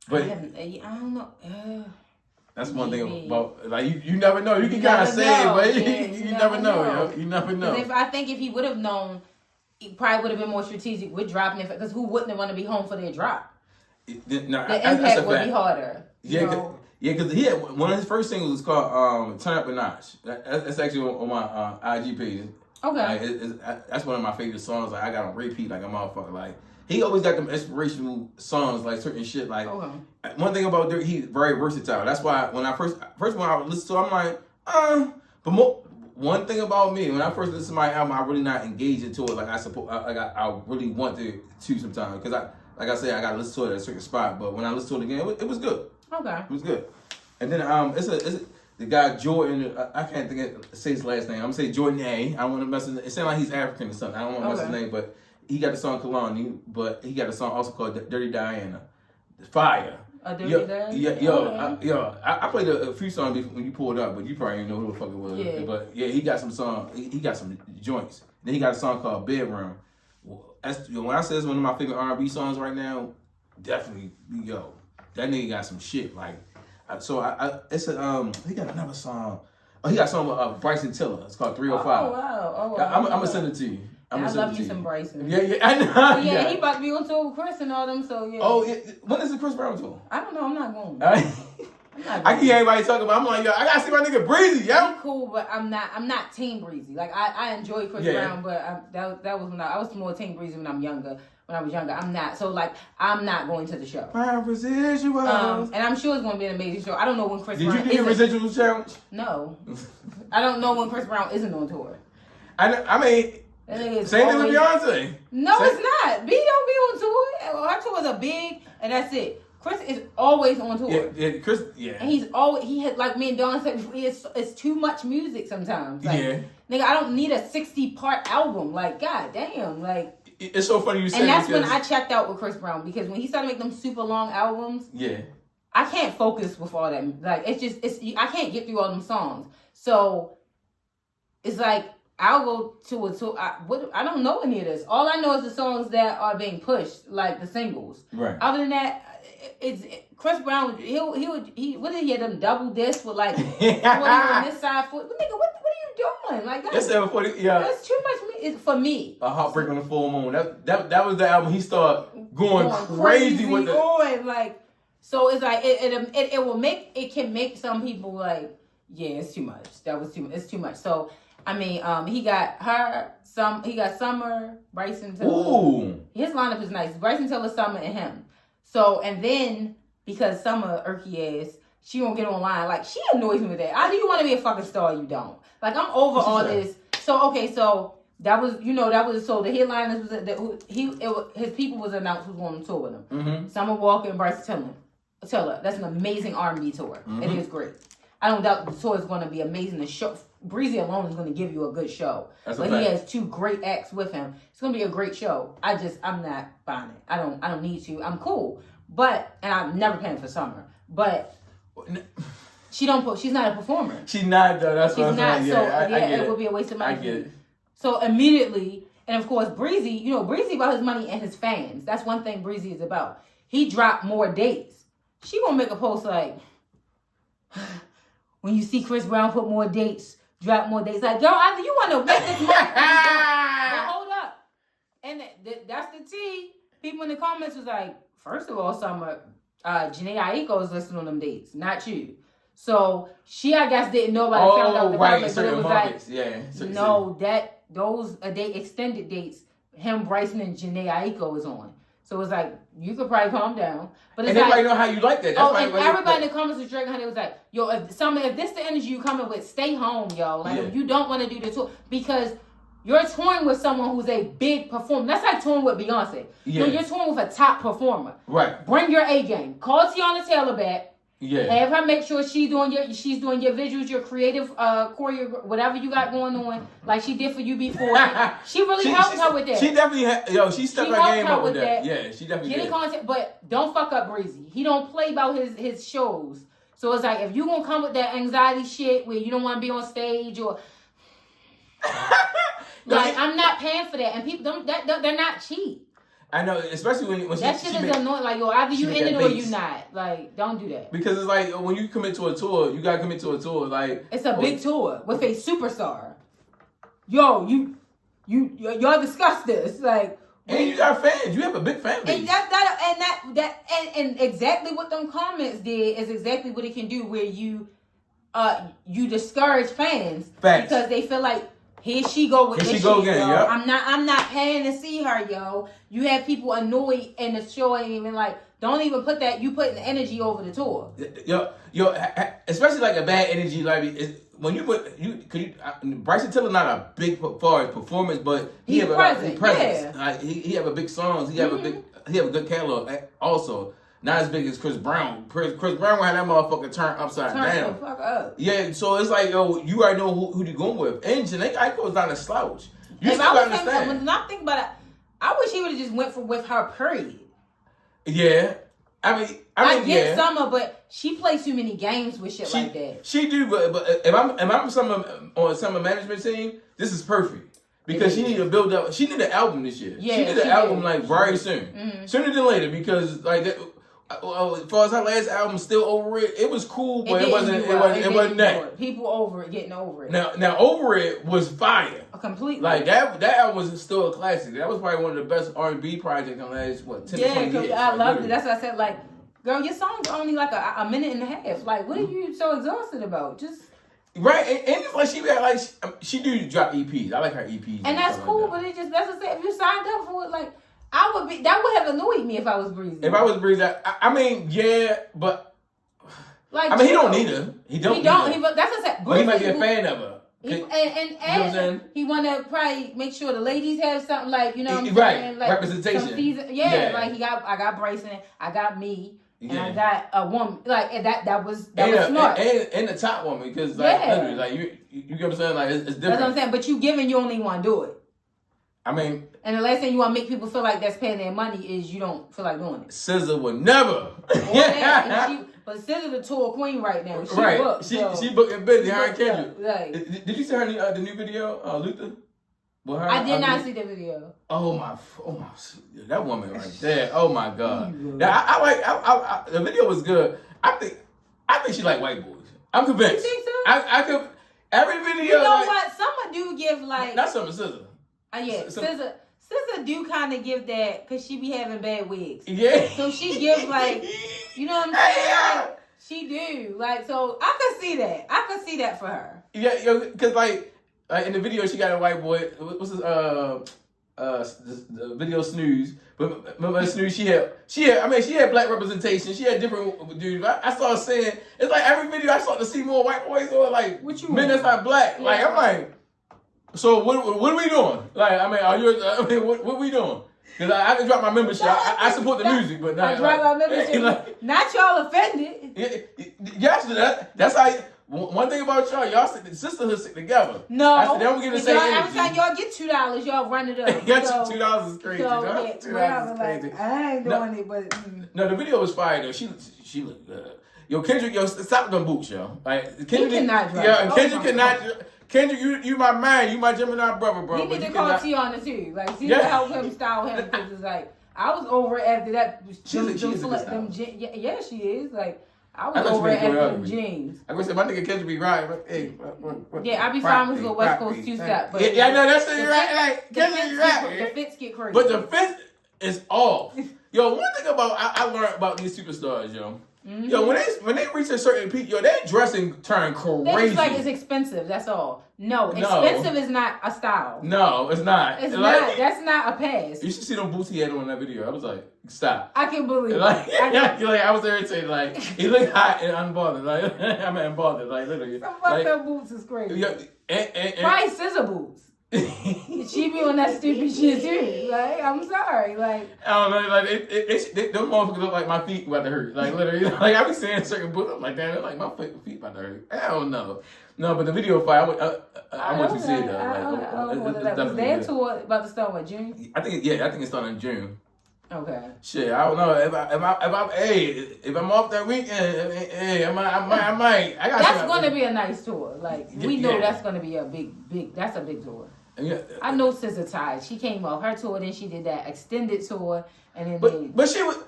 But I don't know. That's one thing about like you never know. You can kind of say it, but you never know. Yo. You never know. I think if he would have known, he probably would have been more strategic with dropping it because who wouldn't want to be home for their drop? The impact would be harder. Yeah. Yeah, because he had one of his first singles was called "Turn Up a Notch." That's actually on my IG page. Okay, that's one of my favorite songs. Like I got on repeat, like a motherfucker. Like he always got them inspirational songs, like certain shit. Like one thing about Durk, he's very versatile. That's why when I first when I listened to, I'm like, but one thing about me, when I first listened to my album, I really not engaged into it like I support. I really want to sometimes because like I said, I got to listen to it at a certain spot. But when I listened to it again, it was good. Okay. It was good. And then it's the guy Jordan. I can't say his last name. I'm gonna say Jordan A. I don't want to mess with it. It sounds like he's African or something. I don't want to mess his name, but he got the song Kalani, but he got a song also called Dirty Diana. Fire. A Dirty Diana? Yeah. I played a few songs when you pulled up, but you probably didn't know who the fuck it was. Yeah. But yeah, he got some song. He got some joints. Then he got a song called Bedroom. When I say it's one of my favorite R&B songs right now, definitely that nigga got some shit like. So he got another song. Oh, he got a song with Bryson Tiller. It's called 305. Oh wow. I'm gonna send it to you. I love me some Bryson. Yeah, I know. Yeah, he about to be on tour with Chris and all them. So yeah. Oh, when is the Chris Brown tour? I don't know. I'm not going. I keep everybody talking about. I'm like, yo, I gotta see my nigga Breezy, yo. He cool, but I'm not Team Breezy. Like I enjoy Chris Brown, but that was when I was more Team Breezy when I was younger. I'm not. So like, I'm not going to the show. My residuals. And I'm sure it's going to be an amazing show. I don't know when Chris Brown. Did you do your residuals challenge? No. I don't know when Chris Brown isn't on tour. I mean, same thing with Beyonce. No, it's not. B don't be on tour. Our tours are big, and that's it. Chris is always on tour. Yeah, Chris. Yeah. And he had, like me and Dawn said before, it's too much music sometimes. Like, yeah. Nigga, I don't need a 60-part album. Like, god damn, like. It's so funny you said. And that's when I checked out with Chris Brown because when he started making them super long albums, I can't focus with all that. Like I can't get through all them songs. So it's like I'll go to a tour. I don't know any of this. All I know is the songs that are being pushed, like the singles. Right. Other than that, it's Chris Brown. He what did he have them double discs with like 40 on this side? Nigga, what are you doing? Like that's 40. Yeah. That's too much. It's for me. A Heartbreak on the Full Moon. That was the album he started going crazy with it. So it's like it can make some people like, yeah, it's too much. It's too much. So I mean, he got he got Summer, Bryson Tiller. Ooh. His lineup is nice. Bryson Tiller, Summer, and him. So and then because Summer irky ass, she won't get online. Like she annoys me with that. Either you want to be a fucking star, or you don't. Like I'm over all this. So that was so the headliners was his people was announced who's going on tour with him. Mm-hmm. Summer Walker and Bryson Tiller. That's an amazing R&B tour. Mm-hmm. It is great. I don't doubt the tour is going to be amazing. The show Breezy alone is going to give you a good show. But he has 2 great acts with him. It's going to be a great show. I'm not buying it. I don't need to. I'm cool. But and I'm never paying for Summer. But she's not a performer. She's not though. That's what I'm saying. It would be a waste of money. I get it. So immediately, and of course, Breezy, Breezy about his money and his fans. That's one thing Breezy is about. He dropped more dates. She gonna make a post like, when you see Chris Brown put more dates, drop more dates. Like, girl, either you want to make this money, but hold up. And that's the tea. People in the comments was like, first of all, Summer, Janae Aiko is listed on them dates, not you. So she, I guess, didn't know about it. Found out the comments, but it was markets. Those they extended dates. Him, Bryson, and Janae Aiko is on. So it was like, you could probably calm down. But it's everybody know how you like that. That's and everybody in the comments was dragging her. It was like, yo, if this the energy you coming with, stay home, yo. Like, if you don't want to do the tour, because you're touring with someone who's a big performer. That's like touring with Beyonce. Yeah. You're touring with a top performer. Right. Bring your A game. Call Tiana Taylor back. Yeah. Have her make sure she's doing your visuals, your creative choreo, whatever you got going on, like she did for you before. She really helped her with that. She definitely she stepped her game up with that. Yeah, she definitely did. Content, but don't fuck up Breezy. He don't play about his shows. So it's like, if you gonna come with that anxiety shit where you don't want to be on stage or like, I'm not paying for that, and people they're not cheap. I know, especially when that shit is annoying. Like, yo, either you in it or you not. Like, don't do that. Because it's like, when you commit to a tour, you gotta commit to a tour. Like, it's a big tour with a superstar. Yo, y'all discuss this. Like, and you got fans. You have a big fan base. And exactly what them comments did is exactly what it can do. Where you discourage fans. Facts. Because they feel like, here she go with this shit, again, yo. Yep. I'm not paying to see her, yo. You have people annoyed in the show, and even like, don't even put that. You putting energy over the tour. Yo, especially like a bad energy, like when you put Bryson Tiller not a big far as performance, but he have a presence. Yeah. Like, he have a big songs. He have a good catalog also. Not as big as Chris Brown. Chris Brown had that motherfucker turned upside down. The fuck up. Yeah, so it's like, yo, you already know who you going with. And Janae Aiko is not a slouch. You still gotta understand. When I think about it, I wish he would have just went with her, period. Yeah. I get Summer, but she plays too many games with shit like that. She do, but if I'm on Summer management team, this is perfect. Because she need to build up. She need an album this year. Yeah, she need an album like very soon. Mm-hmm. Sooner than later, because like that, as far as her last album, Still Over It, it was cool, but it wasn't that. People getting over it. Now Over It was fire. Completely. Like that album was still a classic. That was probably one of the best R&B projects in the last 10 to 20 years. I loved it. That's what I said. Like, girl, your song's only like a minute and a half. Like, what are you so exhausted about? Just. Right, and it's like she do drop EPs. I like her EPs, and that's cool. But it just, that's what I said. If you signed up for it, like, that would have annoyed me if I was Breezy. If I was Breezy, I mean, yeah, but like, he don't need her. He don't. That's what I said. But he might be a fan of her. And he want to probably make sure the ladies have something, like, you know what I'm saying? Like, representation. Like I got Bryson, I got me. And I got a woman like that was smart. And the top woman, because literally, like you get what I'm saying? Like, it's different. That's what I'm saying. But you only want to do it. I mean, and the last thing you want to make people feel like that's paying their money is you don't feel like doing it. SZA would never. But SZA the tour queen right now. She booking busy. Her and Kendrick. Did you see her the new video, Luther? I did not see the video. Oh my, that woman right there. Oh my God. Now I the video was good. I think she like white boys. I'm convinced. You think so? I could every video. You know what? Some do give like. Not some SZA. SZA do kind of give that because she be having bad wigs. Yeah. So she give like, you know what I'm saying? Like, she do like, so I could see that. I could see that for her. Yeah, because like in the video, she got a white boy. What's his the video Snooze? But remember Snooze? She had black representation. She had different dudes. I started saying it's like every video I started to see more white boys or like men that's not black. Yeah. Like I'm like, so what are we doing? Like what are we doing? Because I can drop my membership. I support the music, but not. I drop my membership. Like, not y'all offended. Yes, that's how. One thing about y'all stick the sisterhood stick together. No, they don't give the same energy. Every time y'all get $2, y'all run it up. $2 is crazy. $2 is crazy. Like, I ain't doing it, but no, the video was fire though. She looked good. Yo, Kendrick, stop them boots, yo. Like Kendrick, he cannot drive. Yeah, Kendrick cannot. Kendrick, you my man. You my Gemini brother, bro. He need to call Tiana too. Like, she to help him style him, because it's like I was over it after that. She's a good singer. Yeah, she is. Like, I was over at F James. I was say my nigga Kendrick be right. Hey, yeah, I be fine with a West Coast two-step. But yeah, I know that's it. Right, like Kendrick right. The fits get crazy. But the fits is off. Yo, one thing about I learned about these superstars, yo. Mm-hmm. Yo, when they reach a certain peak, yo, their dressing turn crazy. They just like it's expensive. That's all. No, expensive is not a style. No, it's not. It's like, not. That's not a pass. You should see them boots he had on that video. I was like, stop. I can believe. Like, I was irritated. Like, he looked hot and unbothered. Like, I'm unbothered. Like, literally. Some fucked up boots is crazy. Yeah, probably scissor boots. She be on that stupid shit too. Like, I'm sorry. Like, I don't know. Like, those motherfuckers look like my feet about to hurt. Like, literally. Like, I be seeing certain boots. I'm like, damn, they're like my feet about to hurt. I don't know. No, but the video fire, I want you to see it though. Was their tour about to start with June? I think it's starting in June. Okay. Shit, I don't know if I'm off that weekend. Hey, I might. That's gonna be a nice tour. Like we know that's gonna be a big. That's a big tour. Yeah. I know Scissor Tide. She came off her tour, then she did that extended tour, and then. But she was.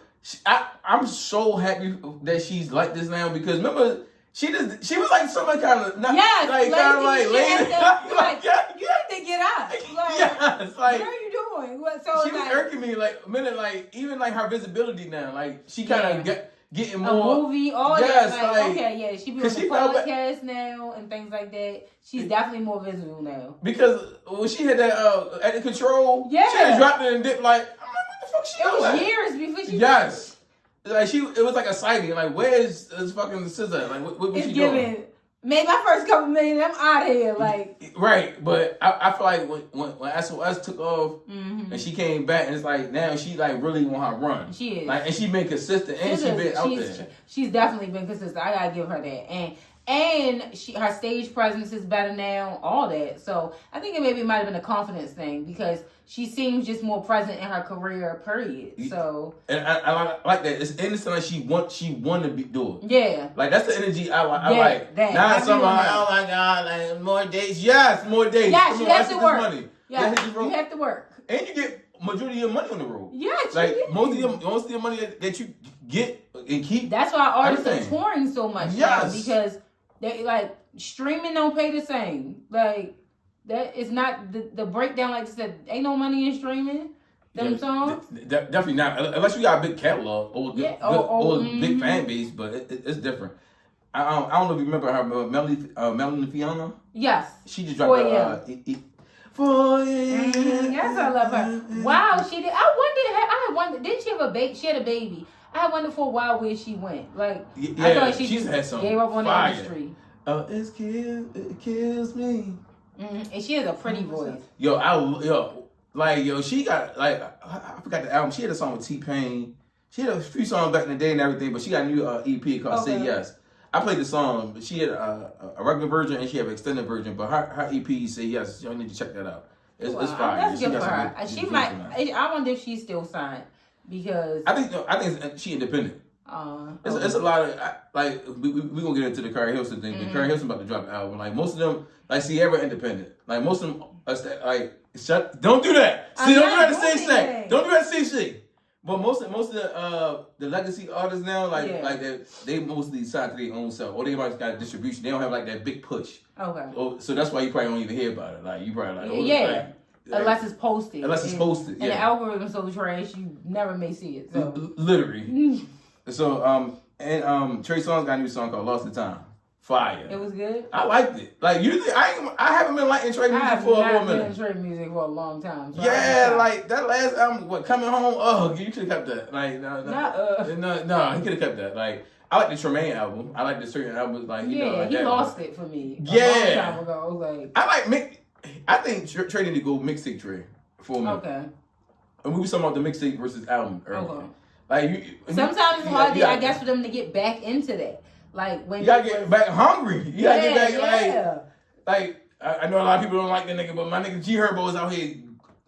I'm so happy that she's like this now because remember. She was like someone kind of kind of like lady. You have to get up. Like, yes, like what are you doing? So she was irking me like a minute, like even like her visibility now, like she kind of getting more a movie, all that. Like, okay, yeah, she be on the podcast now and things like that. She's definitely more visible now because when she had that at the control, she had dropped it and dipped like I'm like what the fuck she doing? It was years before she. Yes. Like it was like a sighting. Like, where's this fucking scissor? Like, what was she doing? Made my first couple million. I'm out of here. Like, right, but I feel like when SOS took off and she came back, and it's like now she like really want her run. She is like, and she been consistent, and she been out there. She's definitely been consistent. I gotta give her that, and her stage presence is better now. All that, so I think it might have been a confidence thing because she seems just more present in her career. Period. So and I like that. It's innocent. Like she want to do it. Yeah. Like that's the energy I like. That. Not someone like, oh my god, like more dates. Yes, more dates. Yes, you have to work. Money. Yes, you have to work. And you get majority of your money on the road. Yes, like most of your money that you get and keep. That's why artists are touring so much now because they like streaming don't pay the same. Like that is not the breakdown. Like I said, ain't no money in streaming. Them songs definitely not unless you got a big catalog or big fan base. But it's different. I don't know if you remember her Melanie Fiona. Yes, she just dropped 4 years. Yes, I love her. Wow, she did. I wondered. Didn't she have a baby? She had a baby. I wondered for a while where she went. Like I thought she just had some gave up on the industry. It kills me. And she has a pretty voice. She got like I forgot the album. She had a song with T-Pain. She had a few songs back in the day and everything, but she got a new EP called Say Yes. I played the song, but she had a regular version and she had an extended version. But her EP Say Yes. Y'all need to check that out. It's fire. That's good for her. She might. I wonder if she's still signed because I think she independent. It's a lot of we gonna get into the Keri Hilson thing. But Keri Hilson about to drop an album. Like most of them, like Sierra independent. Like most of them, don't do that. See, don't do that to say shit. Don't do that to say shit. But most of the legacy artists now, they mostly sign to their own self, or they might got a distribution. They don't have like that big push. Okay. So that's why you probably don't even hear about it. Like you probably unless it's posted. And the algorithm's so trash, you never may see it. So literally. So Trey Songz got a new song called "Lost in Time." Fire. It was good. I liked it. Like usually, I haven't been liking Trey music for a little minute. I haven't been Trey music for a long time. So like that last album, Coming Home. Oh, you could have kept that. Like no, he could have kept that. Like I like the Tremaine album. I like the certain albums. Like he lost it for me. Yeah, a long time ago. I think Trey need to go mixtape Trey for me. Okay. And we were talking about the mixtape versus album earlier. Okay. Like sometimes it's hard, I guess, for them to get back into that. Like when you gotta get back hungry. You gotta get back like I know a lot of people don't like that nigga, but my nigga G Herbo is out here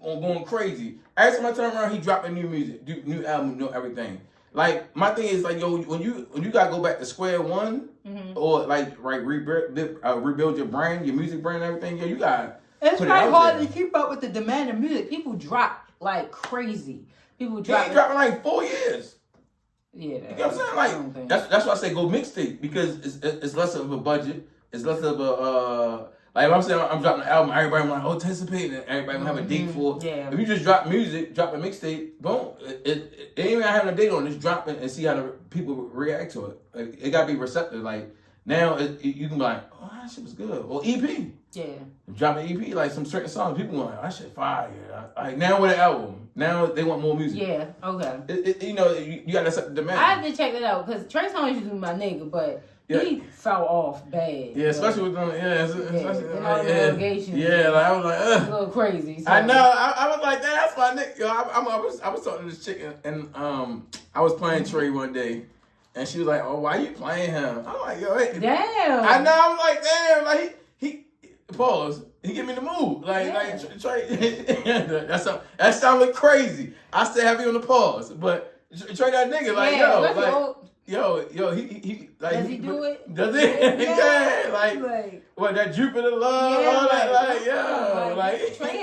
going crazy. Every time I turn around, he dropping new music, new album, new everything. Like my thing is like when you gotta go back to square one or rebuild your brand, your music brand, and everything. You gotta. It's very hard to keep up with the demand of music. People drop like crazy. People drop. He ain't dropping like 4 years. Yeah, you know what I'm saying? Like that's why I say go mixtape because it's less of a budget. It's less of a like if I'm saying I'm dropping an album, everybody like anticipating it. Everybody gonna have a date for. Yeah. If you just drop music, drop a mixtape, boom. It ain't even having a date on. Just drop it and see how the people react to it. Like, it gotta be receptive. Like now you can be like, oh that shit was good. Or EP. Yeah. Drop an EP, like some certain songs, people going, that shit fire. Like now with an album, now they want more music. Yeah, okay. You know, you gotta set the demand. I have to check that out because Trey Songz used to be my nigga, but he fell off bad. Yeah, especially with them. Especially all the allegations. Yeah, like I was like, a little crazy. So. I know. I was like, that's my nigga. Yo, I was talking to this chick and I was playing Trey one day. And she was like, oh, why you playing him? I'm like, yo, hey. Damn. I know. I was like, damn. Like he pause. He give me the mood. Like Trey. That sounded crazy. I still have you on the pause, but Trey that nigga like he like. Does he do it? Does he? Yeah. Like what that Jupiter love, all that, like Trey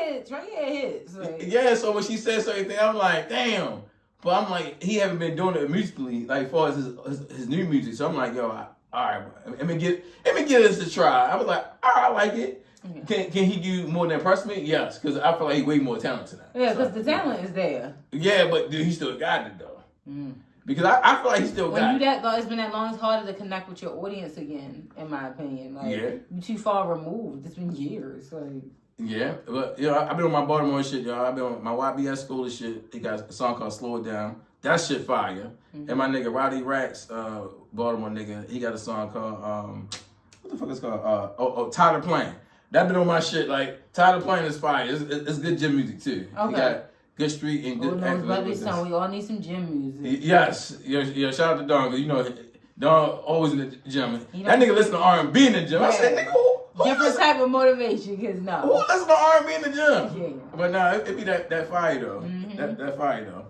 had hits. Like. Yeah. So when she said certain things, I'm like, damn. But I'm like, he haven't been doing it musically, like as far as his new music. So I'm like, yo, all right, let me give this a try. I was like, all right, I like it. Yeah. Can he do more than impress me? Yes, because I feel like he's way more talented now. Yeah, because the talent is there. Yeah, but dude, he still got it though. Because I feel like he still got it. When you that long, it's been that long, it's harder to connect with your audience again, in my opinion. Like, you too far removed. It's been years. Like. Yeah, but I've been on my Baltimore shit, y'all. I've been on my YBS school and shit. He got a song called "Slow It Down." That shit fire. And my nigga Roddy Racks, Baltimore nigga, he got a song called what the fuck is it called? Tired of Playing. That been on my shit. Like Tired of Playing is fire. It's good gym music too. Okay. He got good street and good. We all need some gym music. Yes, shout out to Don, 'cause you know Don always in the gym. That nigga listen to R&B in the gym. I said, nigga, different type of motivation, cause no. Who listen to R&B in the gym? Yeah. But nah, it be that fire though. That fire though.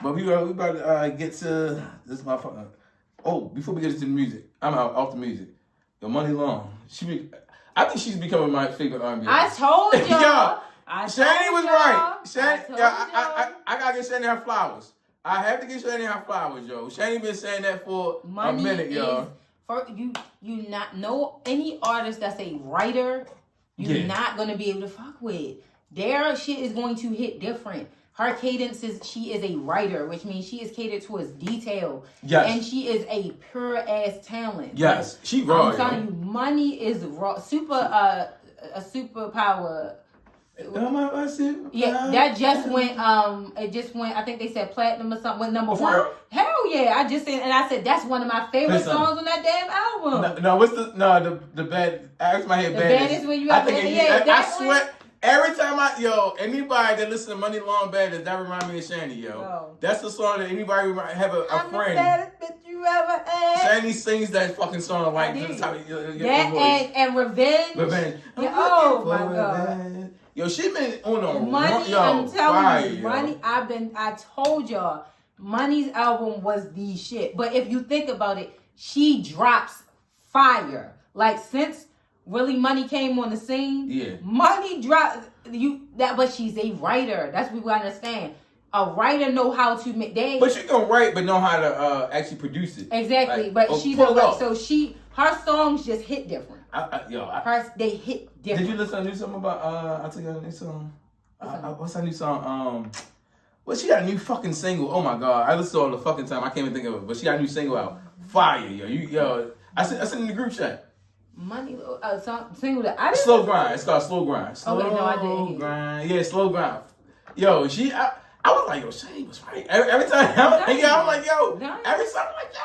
But we about to get to this motherfucker. Oh, before we get to the music, I'm out off the music. Yo, Money Long. I think she's becoming my favorite R&B. I told y'all. Shannon was right. Shannon, I gotta get Shannon her flowers. I have to get Shannon her flowers, yo. Shannon been saying that for a minute, y'all. For you not know any artist that's a writer, you're not gonna be able to fuck with. Their shit is going to hit different. Her cadence she is a writer, which means she is catered towards detail. Yes. And she is a pure ass talent. Yes. Like, she raw. I'm telling you, Money is raw. A superpower. Yeah, that just went. It just went. I think they said platinum or something. Went number 1. Hell yeah! I just said, and I said that's one of my favorite songs on that damn album. No, what's the bad? I asked my head bad. The baddest when you have I swear. Every time anybody that listen to Money Long Baddest, that remind me of Shannon, yo. Oh. That's the song that anybody might have a friend. The baddest bitch you ever had. Shannon sings that fucking song like this time. And Revenge. Yeah, oh my God. Yo, she been on a Money. I'm telling you, Money. I told y'all, Money's album was the shit. But if you think about it, she drops fire. Like since really Money came on the scene, Money dropped but she's a writer. That's what we understand. A writer know how to make But you can write but know how to actually produce it. Exactly. Like, but she's a writer. So her songs just hit different. They hit different. Did you listen to a new song about I took a new song? What's that new song? Well, she got a new fucking single. Oh my God. I listened to it all the fucking time. I can't even think of it. But she got a new single out. Fire, yo. I sent in the group chat. Money, single that I didn't. Slow Grind. It's called Slow Grind. I didn't. Grind. Yeah, Slow Grind. Yo, I was like, yo, Shay was right. Every time, I'm like, yo, every time I'm like, yo,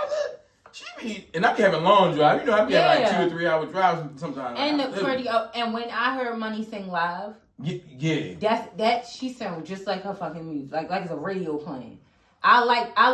she be, and I be having long drive. You know, I be having like 2 or 3 hour drives sometimes. And and when I heard Money sing live, that she sounds just like her fucking music, like it's a radio playing. I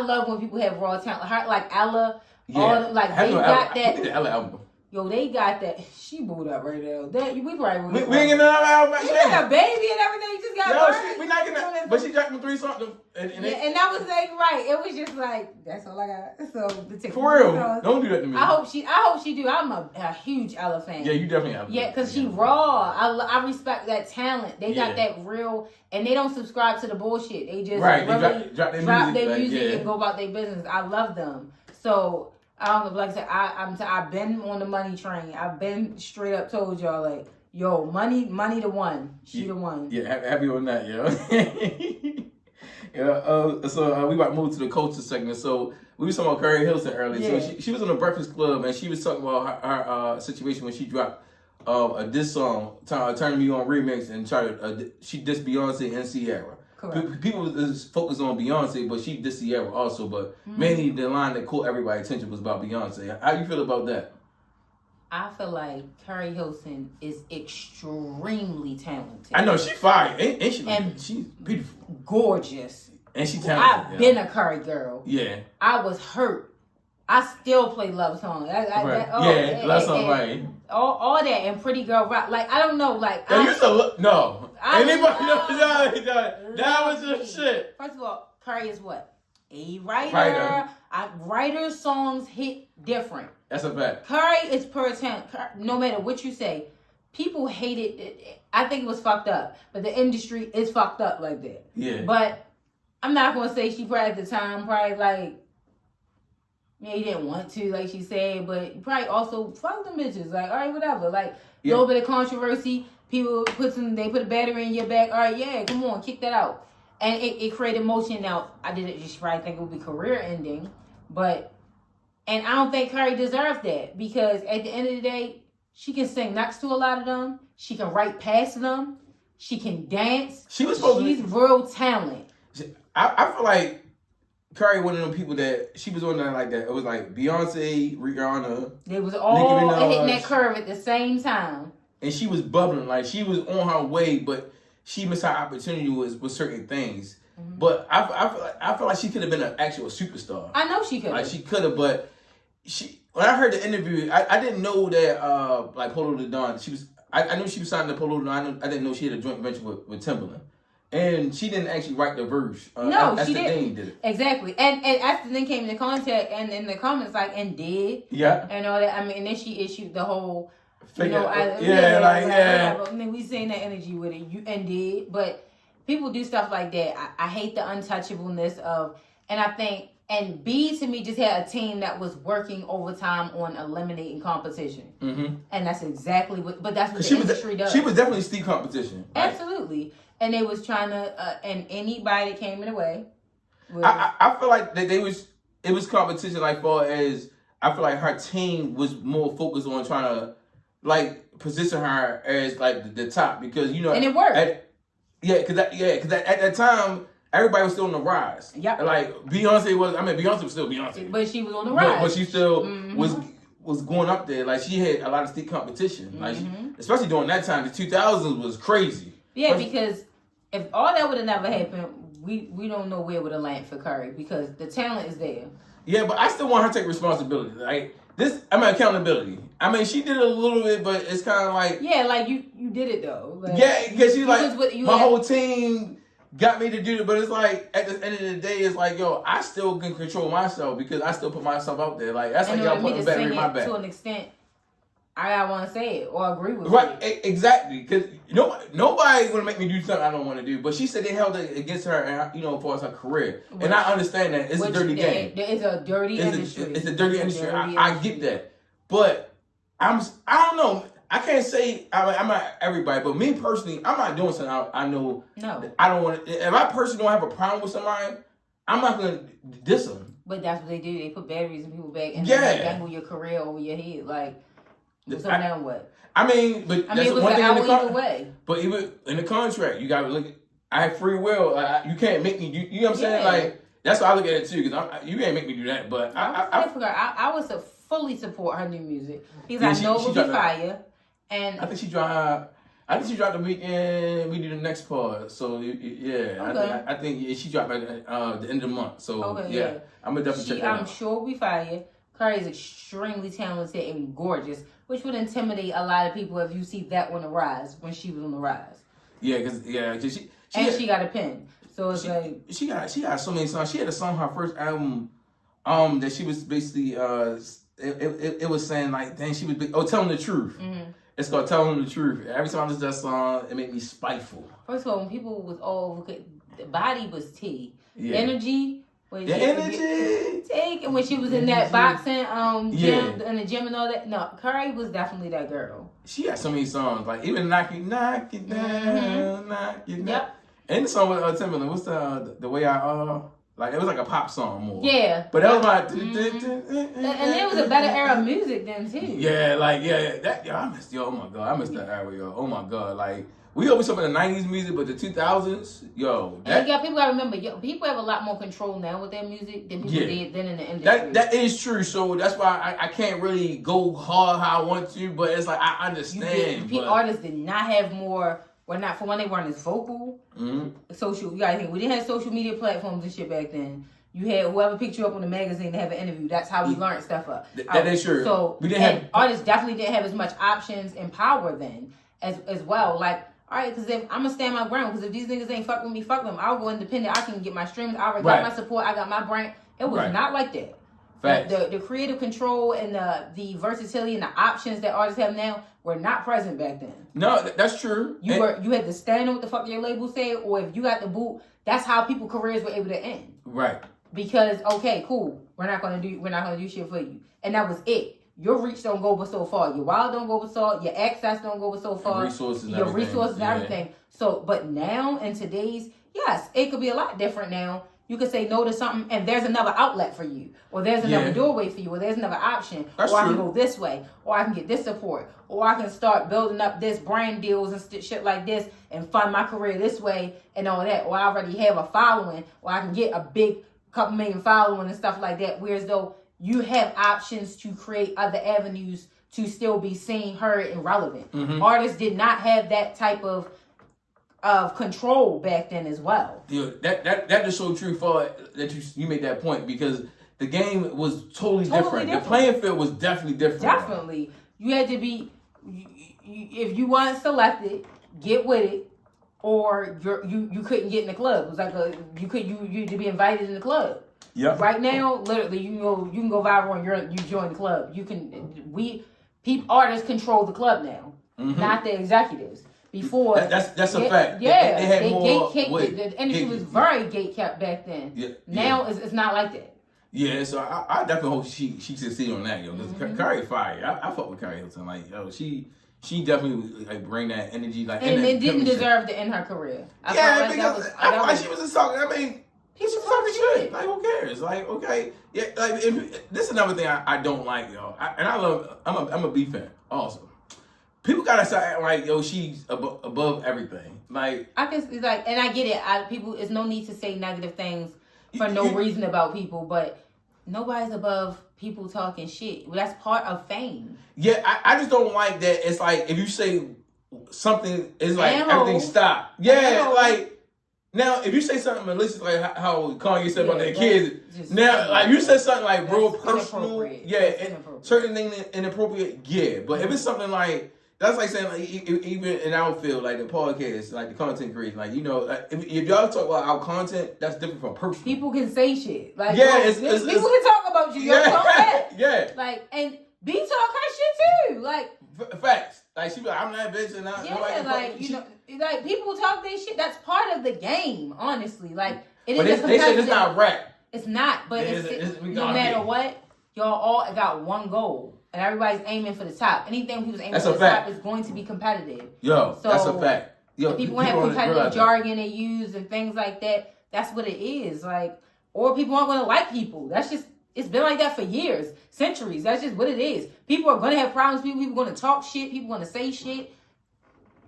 love when people have raw talent, like Ella. Yeah, they got that. The Ella album. Yo, they got that. She booed up right now. That we probably we ain't getting that out. You got a baby and everything. You just got. Yo, we not getting that. But she dropped them 3 songs. And that was like right. It was just like that's all I got. So for real, don't do that to me. I hope she do. I'm a huge Ella fan. Yeah, you definitely have. Yeah, because she raw. I respect that talent. They got that real, and they don't subscribe to the bullshit. They just really drop their music and go about their business. I love them. So. I don't know, like I said, I've been on the money train. I've been straight up told y'all like, yo, money the one. She the one. Yeah, happy on that, yo. Yeah. So we about to move to the culture segment. So we was talking about Keri Hilson earlier. So she was on the Breakfast Club and she was talking about her situation when she dropped a diss song, "Turn Me On" remix, and she dissed Beyonce and Ciara. People is focused on Beyonce, but she dissed Ciara also. But mainly the line that caught everybody's attention was about Beyonce. How you feel about that? I feel like Keri Hilson is extremely talented. I know, she fire, ain't she? And she's beautiful. Gorgeous. And she talented. I've been a Keri girl. Yeah. I was hurt. I still play love songs. Love song, right. All that and Pretty Girl Rock. Like, I don't know, like... You used to look... No. Anybody know that was the shit. First of all, Keri is what? A writer. Writer's songs hit different. That's a fact. Keri is per talent. No matter what you say, people hate it. I think it was fucked up. But the industry is fucked up like that. Yeah. But I'm not going to say she probably at the time probably like... Yeah, you didn't want to, like she said, but probably also fuck them bitches. Like, all right, whatever. Like, a little bit of controversy. People put a battery in your back. All right, yeah, come on, kick that out. And it created motion. Now, I didn't just probably think it would be career ending, and I don't think Keri deserved that because at the end of the day, she can sing next to a lot of them. She can write past them. She can dance. She's real talent. I feel like Keri one of them people that she was on there like that. It was like Beyonce, Rihanna. They was all hitting that curve at the same time. And she was bubbling, like she was on her way, but she missed her opportunity with certain things. Mm-hmm. But I feel like she could have been an actual superstar. I know she could. Like she could have, but when I heard the interview, I didn't know that like Polo the Don. I knew she was signed to Polo the Don. I didn't know she had a joint venture with Timbaland. And she didn't actually write the verse. No, she didn't. Did it. Exactly. And after then came into contact and in the comments like, and did. Yeah. And all that. I mean, and then she issued the whole, I mean, we seen that energy with it. You and did. But people do stuff like that. I hate the untouchableness of, and I think, and B to me just had a team that was working overtime on eliminating competition. Mm-hmm. And that's exactly but that's what the industry does. She was definitely steep competition. Right? Absolutely. And they was trying to, and anybody that came in the way. I feel like that it was competition like far as, I feel like her team was more focused on trying to, like, position her as, like, the top. Because, you know. And it worked. Because at that time, everybody was still on the rise. Yeah. Like, Beyonce was still Beyonce. But she was on the rise. But she still was going up there. Like, she had a lot of steep competition. Like, especially during that time, the 2000s was crazy. Yeah, because if all that would have never happened, we don't know where it would have landed for Keri because the talent is there. Yeah, but I still want her to take responsibility. Like accountability. I mean, she did it a little bit, but it's kind of like like you did it though. Like, yeah, because she's like my whole team got me to do it, but it's like at the end of the day, it's like yo, I still can control myself because I still put myself out there. Like that's like y'all putting the battery in my back. To an extent, I want to say it or agree with right, exactly. Because nobody want to make me do something I don't want to do. But she said they held it against her, and as far as her career. And I understand that it's a dirty game. It's a dirty industry. It's a dirty industry. I get that, but I don't know. I can't say I'm not everybody, but me personally, I'm not doing something I know. No, I don't want to. If I personally don't have a problem with somebody, I'm not gonna diss them. But that's what they do. They put batteries in people's back and they dangle your career over your head, like. So now what? I mean, but that's it was one thing in the either way. But even in the contract, you gotta look. I have free will. You can't make me do. You know what I'm saying? Like that's why I look at it too. Because you can't make me do that. But I would fully support her new music because I know it will be fire. And I think she dropped. the weekend. We do the next part. So yeah, okay. I think she dropped at the end of the month. So yeah, I'm gonna definitely check that out. I'm sure it'll be fire. Keri is extremely talented and gorgeous, which would intimidate a lot of people if you see that on the rise when she was on the rise. Yeah, because she got a pen. So it's she got so many songs. She had a song her first album, that she was basically it was saying like, dang, she was telling the truth. Mm-hmm. It's called Telling the Truth. Every time I listen to that song, it made me spiteful. First of all, when people was all the body was T. Yeah. Energy. The energy. Take, and when she was in that boxing gym in the gym and all that. No, Keri was definitely that girl. She had so many songs, like even knock it down, knock it down. Yep. And the song with Timbaland, what's the way I like it was like a pop song more. Yeah. But that was my and it was a better era of music then too. Yeah, like I missed oh my god, I missed that era, yo. Oh my god, like we always talk about the 90s music, but the 2000s, yo. And people gotta remember, people have a lot more control now with their music than people did then in the industry. That is true. So that's why I can't really go hard how I want to, but it's like I understand. Artists did not have more. Well, not for one, they weren't as vocal. Mm-hmm. Social, you gotta think, we didn't have social media platforms and shit back then. You had whoever picked you up on the magazine to have an interview. That's how we learned stuff up. That is true. So we didn't have artists definitely didn't have as much options and power then as well. Like, all right, because if I'm gonna stand my ground, because if these niggas ain't fuck with me, fuck them. I'll go independent. I can get my streams. I already got my support. I got my brand. It was not like that. The creative control and the versatility and the options that artists have now were not present back then. No, that's true. You had to stand on what the fuck your label said, or if you got the boot, that's how people's careers were able to end. Right. Because okay, cool, we're not gonna do shit for you, and that was it. Your reach don't go but so far. Your wild don't go but so. Your access don't go but so far. Your resources and everything. So, but now in today's, yes, it could be a lot different now. You could say no to something, and there's another outlet for you, or there's another doorway for you, or there's another option, or I can go this way, or I can get this support, or I can start building up this brand deals and shit like this, and fund my career this way and all that, or I already have a following, or I can get a big couple million following and stuff like that. Whereas though you have options to create other avenues to still be seen, heard, and relevant. Mm-hmm. Artists did not have that type of control back then as well. Dude, that is so true for that you made that point, because the game was totally different. The playing field was definitely different. Definitely. You had to be, if you weren't selected, get with it, or you couldn't get in the club. It was like you had to be invited in the club. Yep. Right now, literally, you can go viral and you join the club. Artists control the club now, not the executives. Before that's a fact. Yeah, they had more. The industry was very gate-kept back then. Yeah, now it's not like that. Yeah, so I definitely hope she succeed on that, yo. Because Keri fire. I fuck with Keri Hilson. Like, yo, she definitely like bring that energy. Like, and it didn't deserve to end her career. I felt like she was insulting. I mean, people fucking shit. Like, who cares? Like, okay, yeah. Like, this is another thing I don't like, yo. I'm a B fan also. People gotta start acting like, yo, she's above everything. Like, I guess it's like, and I get it. People, it's no need to say negative things for no reason about people, but nobody's above people talking shit. Well, that's part of fame. Yeah, I just don't like that. It's like if you say something, it's like everything stop. Yeah, like now if you say something malicious, like how Kanye said about their kids. Now, like you said something like real personal, and certain things inappropriate. Yeah, but if it's something like. That's like saying, like, even in our field, like the podcast, like the content creation, like, you know, if y'all talk about our content, that's different from personal. People can say shit. Like, yeah, people can talk about you. Yeah, talk back. Yeah. Like, and B talk her shit too. Like, facts. Like, she be like, I'm that bitch, and like, you know, like, people talk their shit. That's part of the game, honestly. Like, it but is they say it's not rap. It's not, but no matter what, y'all all got one goal. And everybody's aiming for the top. Anything people's aiming for the top is going to be competitive. Yo, so that's a fact. Yo, people have competitive jargon they use and things like that. That's what it is. Like, or people aren't going to like people. That's just, it's been like that for years, centuries. That's just what it is. People are going to have problems. People are going to talk shit. People are going to say shit.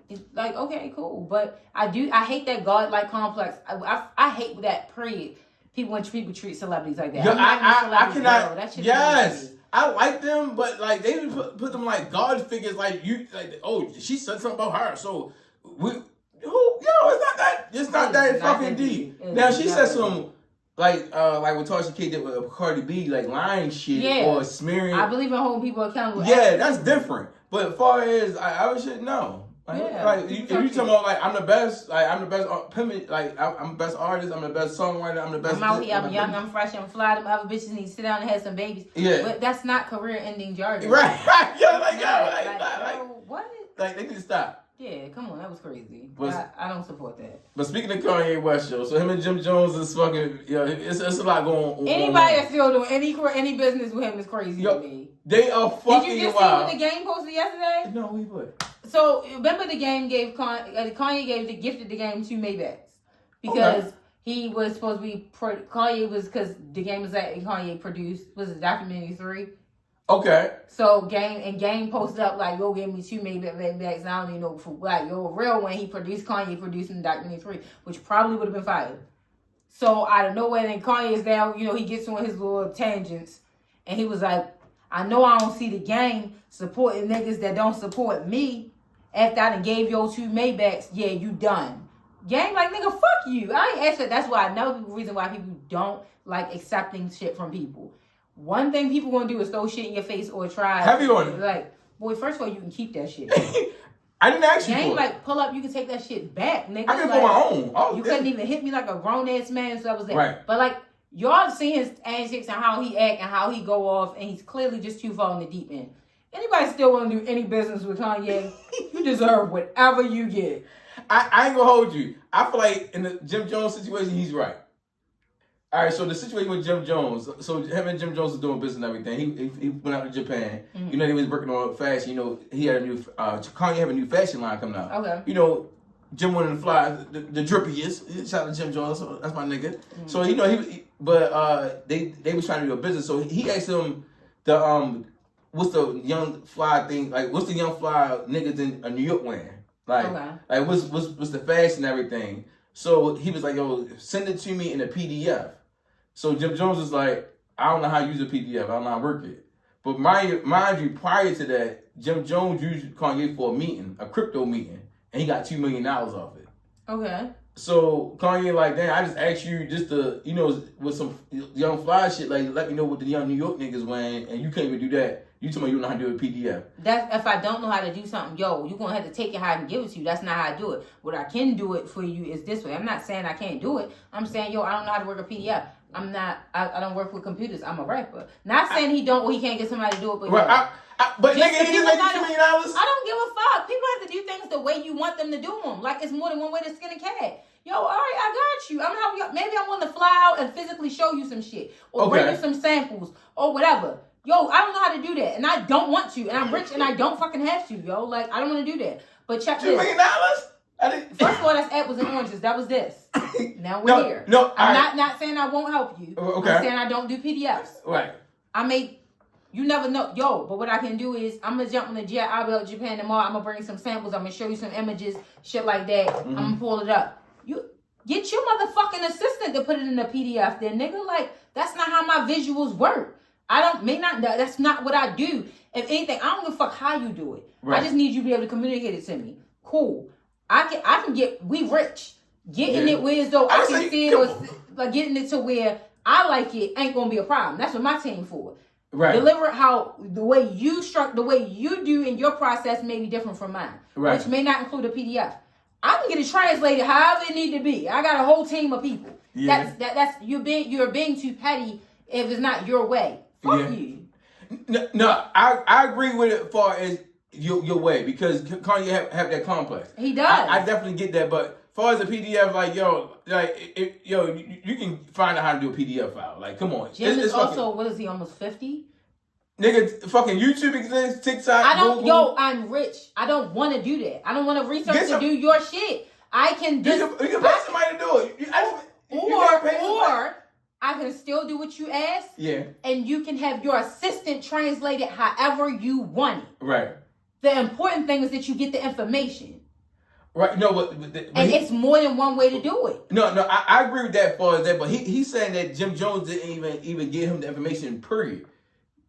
It's like, okay, cool. But I hate that godlike complex. I hate that period. When people treat celebrities like that. Yo, I cannot. That shit yes. I like them, but like they put them like God figures, like you, like she said something about her, so it's not that fucking deep. Now she said some like what Tasha K did with Cardi B, like lying shit or smearing. I believe in holding people accountable. Yeah, that's different. But as far as I should know. Like if you talking about like I'm the best I'm the best artist, I'm the best songwriter, I'm the best. I'm out here, I'm young, I'm fresh, I'm fly. Them other bitches need to sit down and have some babies. Yeah, but that's not career-ending jargon. Right? What? Like they need to stop. Yeah, come on, that was crazy. But I don't support that. But speaking of Kanye West, so him and Jim Jones is fucking. It's a lot going on. Anybody that's still doing any business with him is crazy to me. They are fucking. Did you just wild. see what the game posted yesterday? No, we would. So remember the game Kanye gifted the game 2 Maybachs because he was supposed to be Kanye was because the game was that Kanye produced was it documentary 3. Okay. So game posted up like yo gave me 2 Maybachs and I don't even know for like yo a real one he produced Kanye producing the documentary 3 which probably would have been fire. So out of nowhere then Kanye is down he gets on his little tangents and he was like I know I don't see the game supporting niggas that don't support me. After I done gave your 2 Maybachs, yeah, you done. Gang, like, nigga, fuck you. I ain't asked that. That's why another reason why people don't like accepting shit from people. One thing people gonna do is throw shit in your face or try. Heavy on it. Like, boy, first of all, you can keep that shit. I didn't ask you Gang, for like, pull up, you can take that shit back, nigga. I can for my own. Oh, you couldn't even hit me like a grown-ass man, so that was that. Right. But, like, y'all seen his antics and how he act and how he go off, and he's clearly just too far in the deep end. Anybody still want to do any business with Kanye, you deserve whatever you get. I ain't gonna hold you. I feel like in the Jim Jones situation, he's right. All right, so the situation with Jim Jones, so him and Jim Jones was doing business and everything. He went out to Japan. Mm-hmm. They was working on fashion. He had a new, Kanye have a new fashion line coming out. Okay. Jim wanted to fly the drippiest. Shout out to Jim Jones, that's my nigga. Mm-hmm. So, they was trying to do a business. So he asked him what's the young fly thing? Like, what's the young fly niggas in New York wearing? Like, what's the fashion and everything? So he was like, yo, send it to me in a PDF. So Jim Jones was like, I don't know how to use a PDF. I don't know how to work it. But mind you, prior to that, Jim Jones used Kanye for a meeting, a crypto meeting, and he got $2 million off it. Okay. So Kanye like, damn, I just asked you just to, with some young fly shit, like let me know what the young New York niggas wearing, and you can't even do that. You told me you don't know how to do a PDF. That's if I don't know how to do something, you're gonna have to take it how I can give it to you. That's not how I do it. What I can do it for you is this way. I'm not saying I can't do it. I'm saying, I don't know how to work a PDF. I don't work with computers. I'm a rapper. Not saying he can't get somebody to do it, but but nigga, he just made $2 million. I don't give a fuck. People have to do things the way you want them to do them. Like it's more than one way to skin a cat. All right, I got you. I'm gonna help you. Maybe I'm gonna fly out and physically show you some shit or bring you some samples or whatever. I don't know how to do that, and I don't want to, and I'm rich, and I don't fucking have to, Like, I don't want to do that. But check this. $2 million? First of all, that's apples and oranges. That was this. Now we're here. No, I'm not saying I won't help you. Okay. I'm saying I don't do PDFs. Right. You never know. But what I can do is, I'm going to jump on the jet. I'll be out Japan tomorrow. I'm going to bring some samples. I'm going to show you some images, shit like that. Mm-hmm. I'm going to pull it up. You get your motherfucking assistant to put it in a PDF then, nigga. Like, that's not how my visuals work. That's not what I do. If anything, I don't give a fuck how you do it. Right. I just need you to be able to communicate it to me. Cool. We rich. Getting it where as though I can see it or like getting it to where I like it ain't gonna be a problem. That's what my team for. Right. Deliver the way you do in your process may be different from mine. Right. Which may not include a PDF. I can get it translated however it need to be. I got a whole team of people. Yeah. That's you're being too petty if it's not your way. Fuck you. No, I agree with it as far as your way because Kanye have that complex. He does. I definitely get that, but as far as a PDF, you can find out how to do a PDF file. Like, come on. Jim is also, what is he, almost 50? Nigga, fucking YouTube exists, TikTok, Google. I'm rich. I don't want to do that. I don't want to research to do your shit. I can just... You can pay somebody to do it. Or I can still do what you ask. Yeah. And you can have your assistant translate it however you want it. Right. The important thing is that you get the information. Right. No, but it's more than one way to do it. No, I agree with that as far as that, but he's saying that Jim Jones didn't even give him the information, period.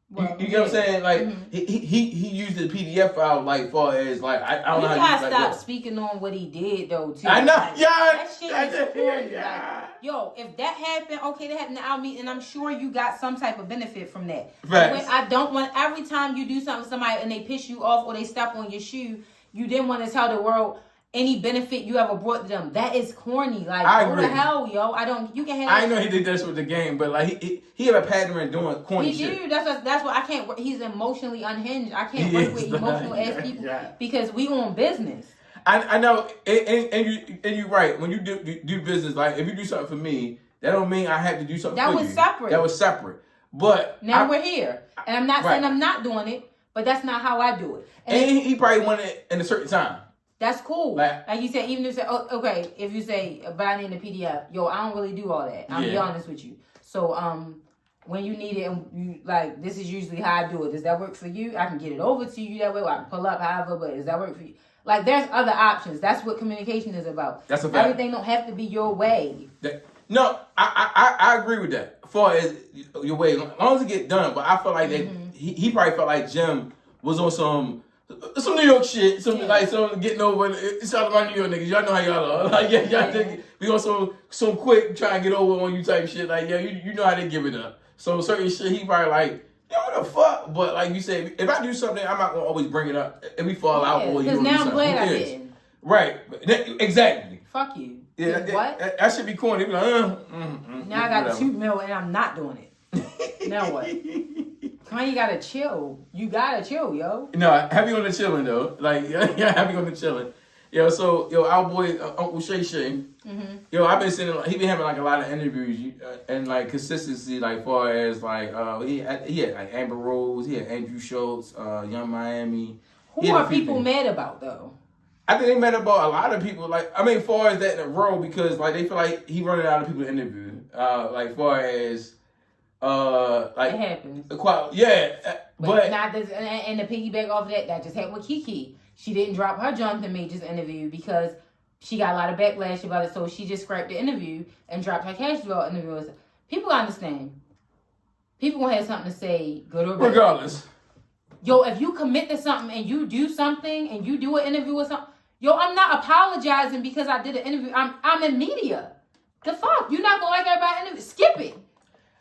Well, you get what I'm saying? Like he used the PDF file like far as like I don't know how you you gotta stop like, speaking on what he did though too. I know, like, yeah. That shit is corny. Yeah. Like, yo, if that happened, okay, that happened to our meeting, and I'm sure you got some type of benefit from that. Facts. I don't want every time you do something to somebody and they piss you off or they step on your shoe, you didn't want to tell the world any benefit you ever brought to them. That is corny. Like, I go agree. to hell, yo. You can have. I know he did this with the game, but like he have a pattern in doing corny shit. He do. That's what I can't work. He's emotionally unhinged. I can't work with emotional ass people because we on business. I know, and you're right. When you do business, like if you do something for me, that don't mean I have to do something for you. That was separate. But now we're here, and I'm not saying I'm not doing it, but that's not how I do it. And he probably wanted it in a certain time. That's cool. Like you said, even if you say, oh, okay, if you say buy it in the PDF, yo, I don't really do all that. I'm be honest with you. So when you need it, and you like, this is usually how I do it. Does that work for you? I can get it over to you that way, or I can pull up however. But does that work for you? Like, there's other options. That's what communication is about. That's a fact. Everything don't have to be your way. No, I agree with that. As far as your way, as long as it get done. But I feel like that he probably felt like Jim was on some New York shit, like some getting over. It's all about New York niggas. Y'all know how y'all are. Like y'all think we on some quick try and get over on you type shit. Like you know how they give it up. So certain shit he probably like, yo, what the fuck? But like you said, if I do something, I'm not gonna always bring it up. If we fall out or you don't do now something, I'm glad I didn't. Right, exactly. Fuck you. Yeah, what? That should be corny. Be like, now I got $2 million and I'm not doing it. Now what? Kanye gotta chill. You gotta chill, yo. No, heavy on the chilling though. Like, yeah, heavy on the chilling. Yo, so our boy Uncle Shay. Yo, I've been seeing he been having like a lot of interviews and like consistency, like far as like he had like Amber Rose, he had Andrew Schultz, Young Miami. Who are people mad about though? I think they mad about a lot of people. Like, I mean, far as that in a row, because like they feel like he running out of people to interview. Like far as like it happens. But not this, and the piggyback off that just happened with Kiki. She didn't drop her Jonathan Majors interview because she got a lot of backlash about it, so she just scrapped the interview and dropped her Cashwell interview. People understand. People gonna have something to say, good or bad. Regardless. Yo, if you commit to something and you do something and you do an interview or something, yo, I'm not apologizing because I did an interview. I'm in media. The fuck? You're not gonna like everybody interview? Skip it.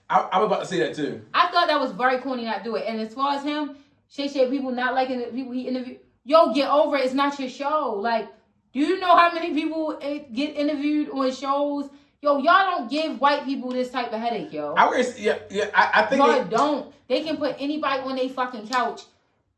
I was about to say that too. I thought that was very corny not do it. And as far as him, Shay people not liking the people he interviewed, yo, get over it. It's not your show. Like, do you know how many people get interviewed on shows? Yo, y'all don't give white people this type of headache, yo. I think y'all don't. They can put anybody on their fucking couch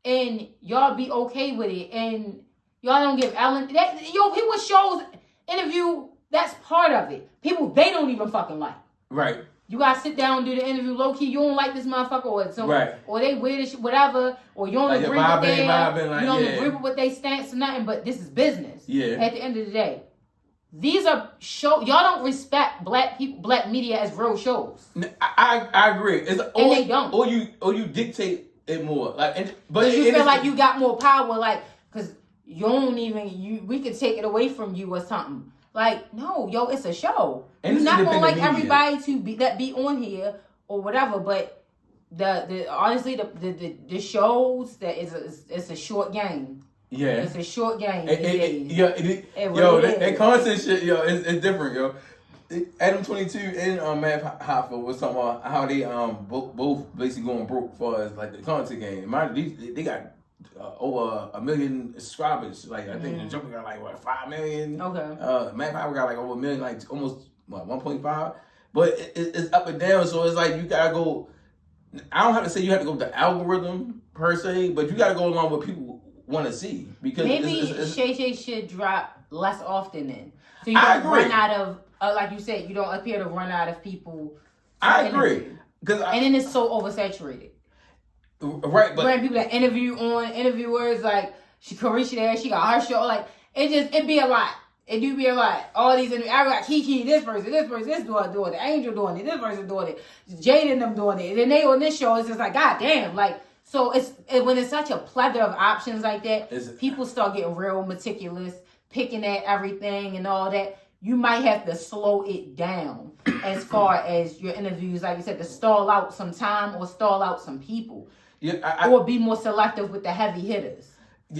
and y'all be okay with it. And y'all don't give Ellen people shows interview, that's part of it. People they don't even fucking like. Right. You gotta sit down and do the interview low key. You don't like this motherfucker or something, or they weird as shit, whatever, or you don't agree with them. You don't agree with what they stance or nothing. But this is business. Yeah. At the end of the day, these are show. Y'all don't respect black people, black media as real shows. I agree. And they don't. Or you dictate it more. But you feel like you got more power, like because you don't even we could take it away from you or something. Like, no, yo, it's a show. And you're not gonna like media. Everybody to be on here or whatever, but honestly the shows that it's a short game. Yeah, it's a short game. That content shit, yo, it's different, yo. Adam 22 and Matt Hoffa was talking about how they both basically going broke for us like the content game. They got over 1 million subscribers. Like I think the Jumper got like 5 million. Okay. Matt Hoffa got like over 1 million, like almost 1.5. But it's up and down, so it's like you gotta go. I don't have to say you have to go with the algorithm per se, but you gotta go along with people want to see because maybe Shay should drop less often then, so you don't run out of like you said, you don't appear to run out of people. I agree and then it's so oversaturated. Right, but when people that interviewers like Carisha there, she got her show. Like it be a lot. It do be a lot. All these I got Kiki, this person doing it, Angel doing it, this person doing it, Jade and them doing it. And then they on this show, it's just like, God damn, like. So when it's such a plethora of options like that, people start getting real meticulous, picking at everything and all that. you might have to slow it down as far as your interviews, like you said, to stall out some time or stall out some people. Yeah, or be more selective with the heavy hitters.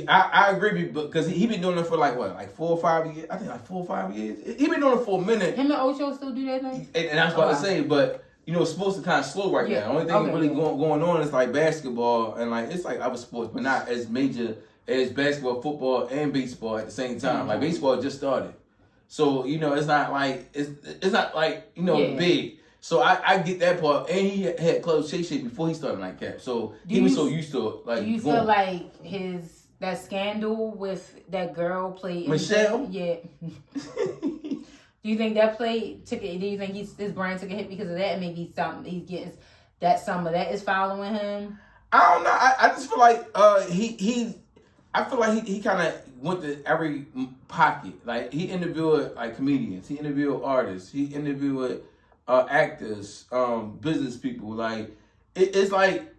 I agree, because he been doing it for like 4 or 5 years. I think like 4 or 5 years. He been doing it for a minute. Him and Ocho still do that thing? And I was about to say, but it's supposed to kind of slow right now. The only thing really going on is like basketball, and like it's like other sports, but not as major as basketball, football, and baseball at the same time. Like baseball just started, so it's not like it's not like big. So I get that part, and he had Club Shay before he started Nightcap, so he was so used to it. Like, do you feel like that scandal with that girl played Michelle? Yeah. Do you think that took it? Do you think his brand took a hit because of that? And maybe he's getting some of that is following him. I don't know. I just feel like I feel like he kind of went to every pocket. Like he interviewed like comedians, he interviewed artists, he interviewed actors, business people. Like it's like,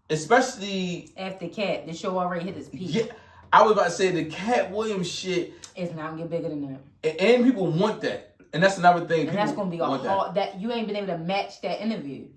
especially after Cat, the show already hit its peak. Yeah, I was about to say the Cat Williams shit. It's not gonna get bigger than that. And people want that, and that's another thing. And that's gonna be hard. That you ain't been able to match that interview.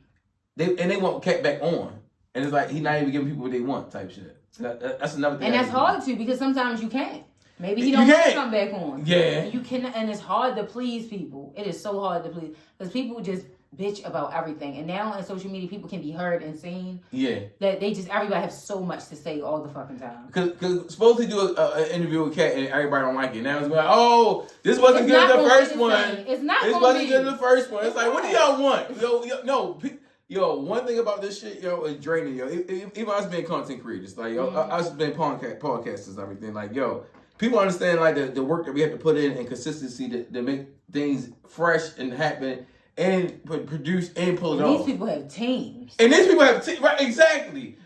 They want Cat back on, and it's like he's not even giving people what they want type shit. That's another thing. And that's hard too, because sometimes you can't. Maybe he don't want to come back on. Yeah. You can, and it's hard to please people. It is so hard to please because people just bitch about everything. And now on social media, people can be heard and seen. Yeah. That everybody have so much to say all the fucking time. Because supposedly do an interview with Kat and everybody don't like it. Now it's like, oh, this wasn't good the first one. It's not. This wasn't good the first one. It's like, what do y'all want? Yo, one thing about this shit, is draining, Even us being content creators, like, us being podcasters and everything, like, people understand, like, the work that we have to put in and consistency to make things fresh and happen and produce and pull it off. These people have teams. And these people have teams, right, exactly.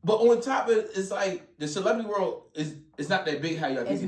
But on top of it, it's like, the celebrity world it's not that big how y'all think it is.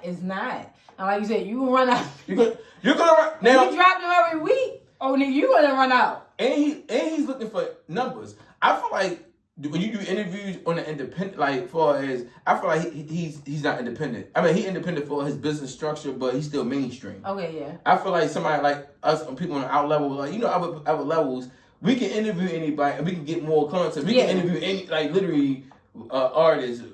It's not. And like you said, you will run out. You're gonna run. Now, you drop them every week. Oh, nigga, you gonna run out. And he's looking for numbers. I feel like when you do interviews on the independent, like far as I feel like he's not independent. I mean, he's independent for his business structure, but he's still mainstream. Okay, yeah. I feel like somebody like us, people on our level, like our levels, we can interview anybody and we can get more content. We can interview any literally artists.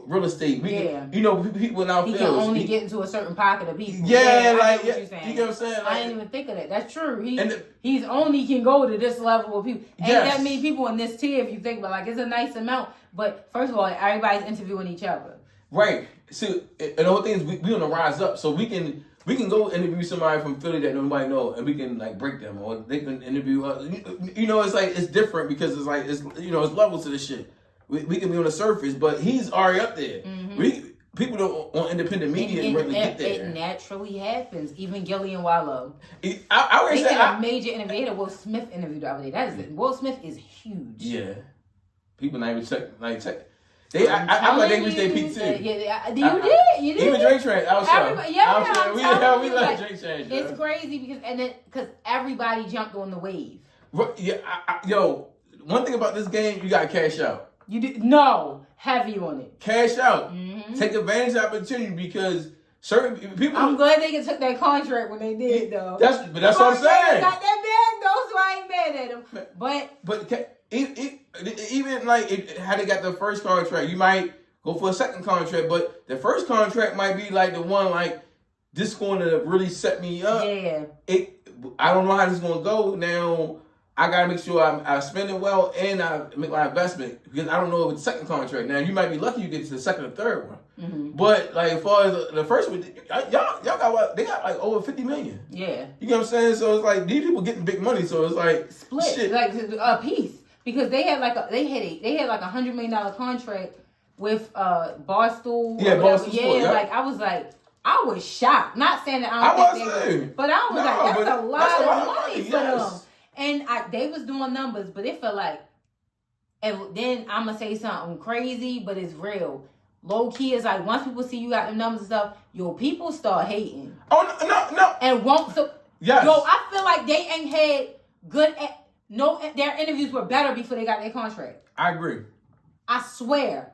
Real estate. We can, people in our fields. He can only get into a certain pocket of people. You get what I'm saying? I didn't even think of that. That's true. He's only can go to this level of people. Ain't that many people in this tier if you think about it's a nice amount. But first of all, everybody's interviewing each other. Right. So and the whole thing is we on the rise up, so we can go interview somebody from Philly that nobody know, and we can break them, or they can interview us. It's like it's different because it's like it's levels to this shit. We can be on the surface, but he's already up there. Mm-hmm. People don't on independent media really get there. It naturally happens. Even Gillian Wallow. I would say a major innovator. Will Smith interviewed the other day. Will Smith is huge. Yeah, people not even check. I like they reached their peak too. You did. Even Drake Train. I was sure. We love Drake Train. It's crazy because everybody jumped on the wave. Yeah, one thing about this game, you gotta cash out. You did heavy on it. Cash out. Mm-hmm. Take advantage of the opportunity because certain people. I'm glad they took that contract when they did though. That's what I'm saying. Got that bag though, so I ain't mad at them. But even how they got the first contract, you might go for a second contract, but the first contract might be the one this going to really set me up. Yeah. I don't know how this is going to go now. I gotta make sure I spend it well and I make my investment because I don't know if it's the second contract. Now you might be lucky you get to the second or third one, but as far as the first one, y'all got what they got over 50 million. Yeah, you know what I'm saying. So it's these people getting big money. So it's split shit. A piece because they had they had a $100 million contract with Barstool. Yeah, Barstool. Yeah, I was I was shocked. Not saying that I don't think they were, but I was that's a lot of money for them. And they was doing numbers, but it felt and then I'm going to say something crazy, but it's real. Low key is once people see you got the numbers and stuff, people start hating. Oh, no. And won't, I feel like they ain't had their interviews were better before they got their contract. I agree. I swear.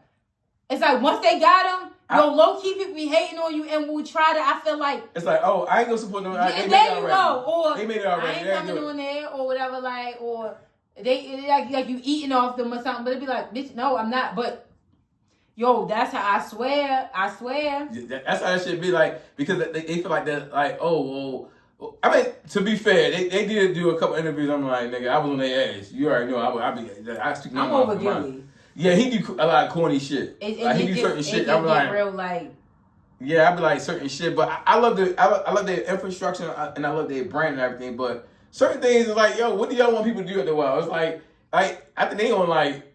It's like once they got him, low key people be hating on you and will try to. I feel like it's like, oh, I ain't gonna support them. Yeah, there you go. Or they made it already. I ain't coming on there or whatever. Like or they like you eating off them or something. But it'd be like, bitch, no, I'm not. But yo, that's how I swear. That's how that shit be like because they feel like that. Like, oh, well. I mean, to be fair, they did do a couple interviews. I'm like, nigga, I was on their ass. You already know. I speak my I'm mouth over Gilly. Yeah, he do a lot of corny shit. Like, he do certain shit. I'm like, real like. Yeah, I be like certain shit, but I love their infrastructure and I love their brand and everything. But certain things is like, yo, what do y'all want people to do at the well? It's like I think they on like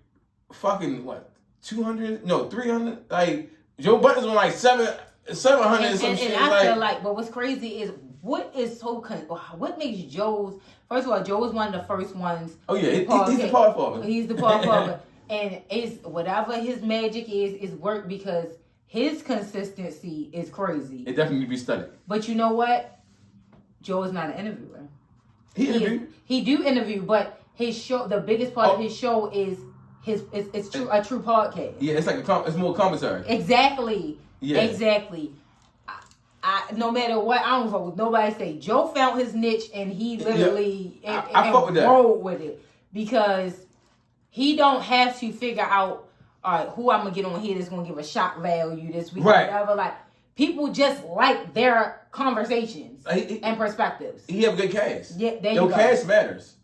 fucking what 200? No, 300. Like Joe Budden's on like 700 and some shit. And I feel like, but what's crazy is what makes Joe's. First of all, Joe was one of the first ones. Oh yeah, he's the part father. He's the part father, and it's whatever his magic is work because his consistency is crazy. It definitely need to be studied. But you know what? Joe is not an interviewer. He do interview, but his show, the biggest part of his show is it's a true podcast. Yeah, it's like it's more commentary. Exactly. Yeah. Exactly. I no matter what, I don't fuck with nobody say Joe found his niche and he literally I fuck with that. rolled with it because he don't have to figure out all right who I'm gonna get on here that's gonna give a shock value this week, right? Whatever. Like people just like their conversations and perspectives. He have a good cast. Yeah, there you go. Cast matters.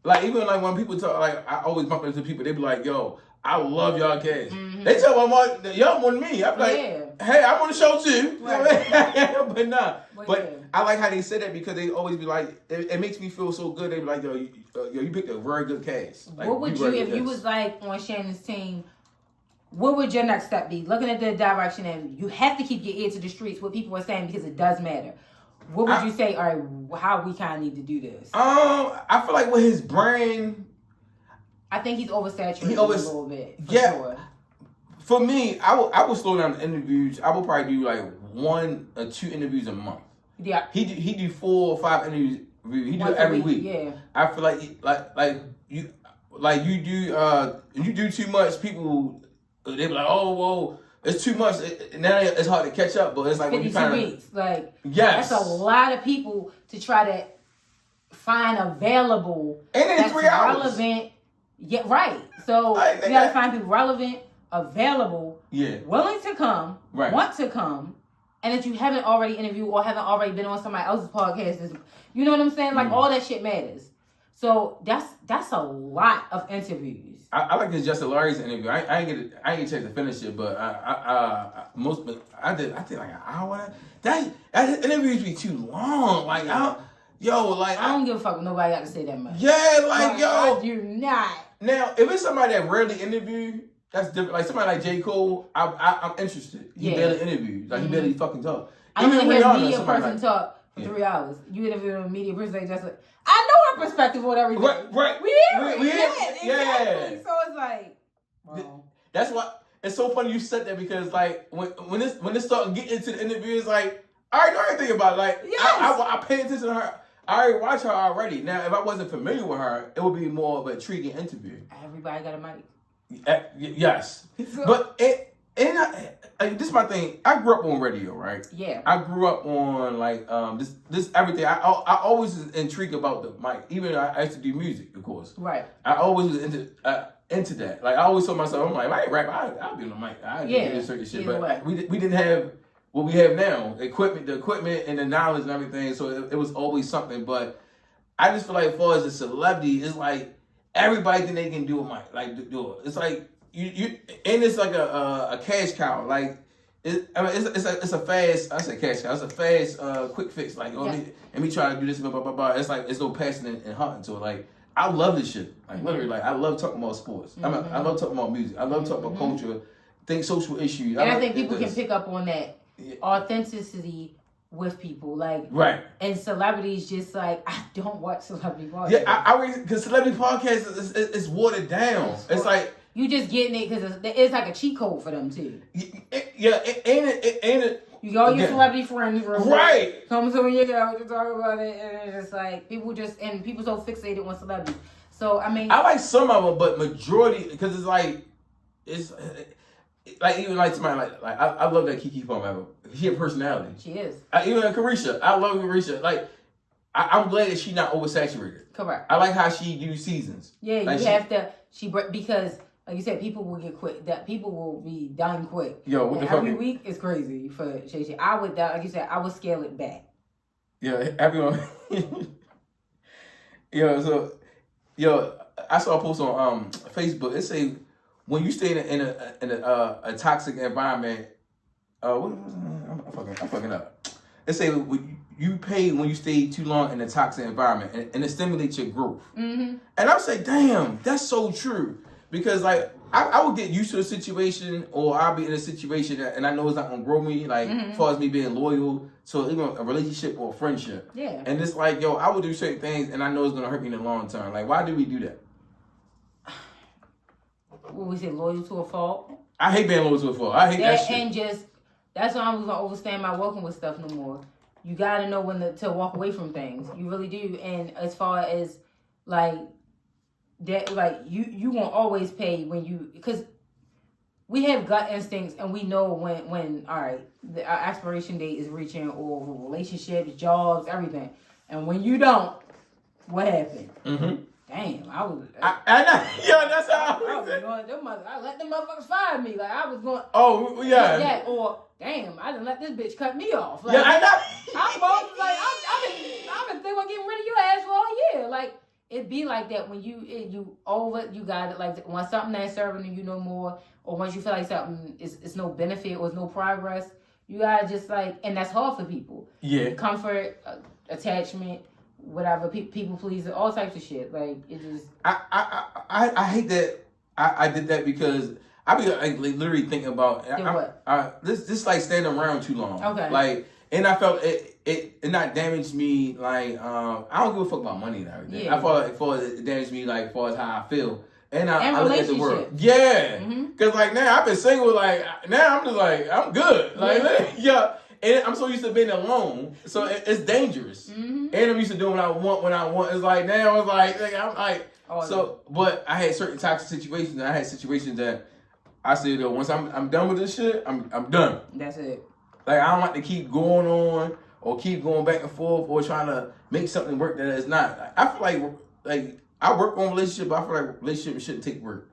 Like even like when people talk, like I always bump into people, they be like, "Yo, I love y'all cast." Mm-hmm. They tell my y'all more than me. I'm like, "Hey, I'm on the show too." Right. But nah. But I like how they say that because they always be like, it makes me feel so good. They be like, "Yo, you picked a very good cast." Like, what would you if you was like on Shannon's team? What would your next step be? Looking at the direction, and you have to keep your ear to the streets. What people are saying because it does matter. What would you say? All right, how we kind of need to do this? I feel like with his brain, I think he's oversaturated a little bit. Sure. For me, I would slow down the interviews. I would probably do like 1 or 2 interviews a month. Yeah. He do 4 or 5 interviews. He do it every week. Yeah. I feel like you do too much. People they be like, oh whoa. It's too much. Now it's hard to catch up, but it's like when you kind of weeks. Like yes, that's a lot of people to try to find available and in 3 hours relevant. Yeah, right. So you gotta find people relevant, available, willing to come, want to come, and that you haven't already interviewed or haven't already been on somebody else's podcast. You know what I'm saying? Like all that shit matters. So that's a lot of interviews. I like this Justin Larry's interview. I ain't get a chance to finish it, but I did like an hour. That interviews be too long. Like I don't give a fuck when nobody got to say that much. Yeah, like yo, I do not. Now, if it's somebody that rarely interview, that's different. Like somebody like J. Cole, I'm interested. He barely interviews. Like he barely fucking talk. I don't hear a media person talk for 3 hours. You interview a media person, they just like, I know her perspective on everything. Right. We hear it. Exactly. Yeah. So it's like, bro. That's why it's so funny you said that because like when this start getting into the interview, it's like I already know everything about it. Like I pay attention to her. I already watched her already. Now, if I wasn't familiar with her, it would be more of an intriguing interview. Everybody got a mic. Yes, but this is my thing. I grew up on radio, right? Yeah. I grew up on like this everything. I always was intrigued about the mic. Even I used to do music, of course. Right. I always was into that. Like I always told myself, I'm like, if I ain't rap, I'll be on the mic. I do this certain shit. But we didn't have what we have now. The equipment and the knowledge and everything. So it was always something. But I just feel like as far as a celebrity, it's like everybody think they can do a mic. Like do it. It's like you and it's like a cash cow. Like it's a fast. I say cash cow. It's a fast quick fix. Like let me try to do this. Blah, blah, blah, blah. It's like it's no passion and heart to it. Like I love this shit. Like literally, like I love talking about sports. I love talking about music. I love talking about culture. Think social issues. And I think people can pick up on that authenticity with people, like and celebrities. Just like I don't watch celebrity podcasts. Yeah, I because celebrity podcasts is watered down. It's like you just getting it because it's like a cheat code for them too. Yeah, ain't it. You go your celebrity friends, right? Come to when you go to talk about it, and it's just like people so fixated on celebrities. So I mean, I like some of them, but majority because it's like like even like somebody like I love that Keke Palmer. She has personality. She is. Even Carisha, I love Carisha. Like I'm glad that she's not oversaturated. Correct. I like how she do seasons. Yeah, like you have to. Because like you said, people will get quick. That people will be done quick. Yo, what and the fuck? Every week is crazy for Shay. I would, like you said, I would scale it back. Yeah, everyone. I saw a post on Facebook. It say when you stay in a toxic environment, I'm fucking up. It say you pay when you stay too long in a toxic environment, and it stimulates your growth. Mm-hmm. And I'm saying, damn, that's so true. Because like I would get used to a situation, or I'll be in a situation and I know it's not gonna grow me, like as far as me being loyal to even a relationship or a friendship. Yeah. And it's like, yo, I would do certain things and I know it's gonna hurt me in the long term. Like, why do we do that? What we say, loyal to a fault. I hate being loyal to a fault. I hate that shit. And just that's why I'm gonna overstand my welcome with stuff no more. You gotta know when to walk away from things. You really do. And as far as like that, like you won't always pay when you, because we have gut instincts and we know when all right, our expiration date is reaching, or relationships, jobs, everything. And when you don't, what happened? Mm-hmm. Damn, I know. Yo, that's how I was going. I let them motherfuckers fire me. Like I was going. Oh yeah. That or damn, I didn't let this bitch cut me off. Like, Yeah, I know. I'm both like I've been thinking about getting rid of your ass for all year. Like it be like that when you got it. Like when something that's serving you no more, or once you feel like something is no benefit or is no progress, you gotta just like, and that's hard for people. Yeah. Comfort, attachment. Whatever, people pleasing, all types of shit. Like it just. I hate that I did that, because I be like literally thinking about this like standing around too long. Okay. Like, and I felt it not damaged me. Like I don't give a fuck about money and everything. Yeah. I felt like it damaged me, like far as how I feel. And I look at the world. Yeah. Cause like now I've been single. Like now I'm just like I'm good. Like yeah. And I'm so used to being alone, so it's dangerous. And I'm used to doing what I want. It's like now it's like I'm like But I had certain toxic situations. And I had situations that I said, though, once I'm done with this shit, I'm done. That's it. Like I don't like to keep going on or keep going back and forth or trying to make something work that it's not. I feel like I work on relationship, but I feel like relationships shouldn't take work.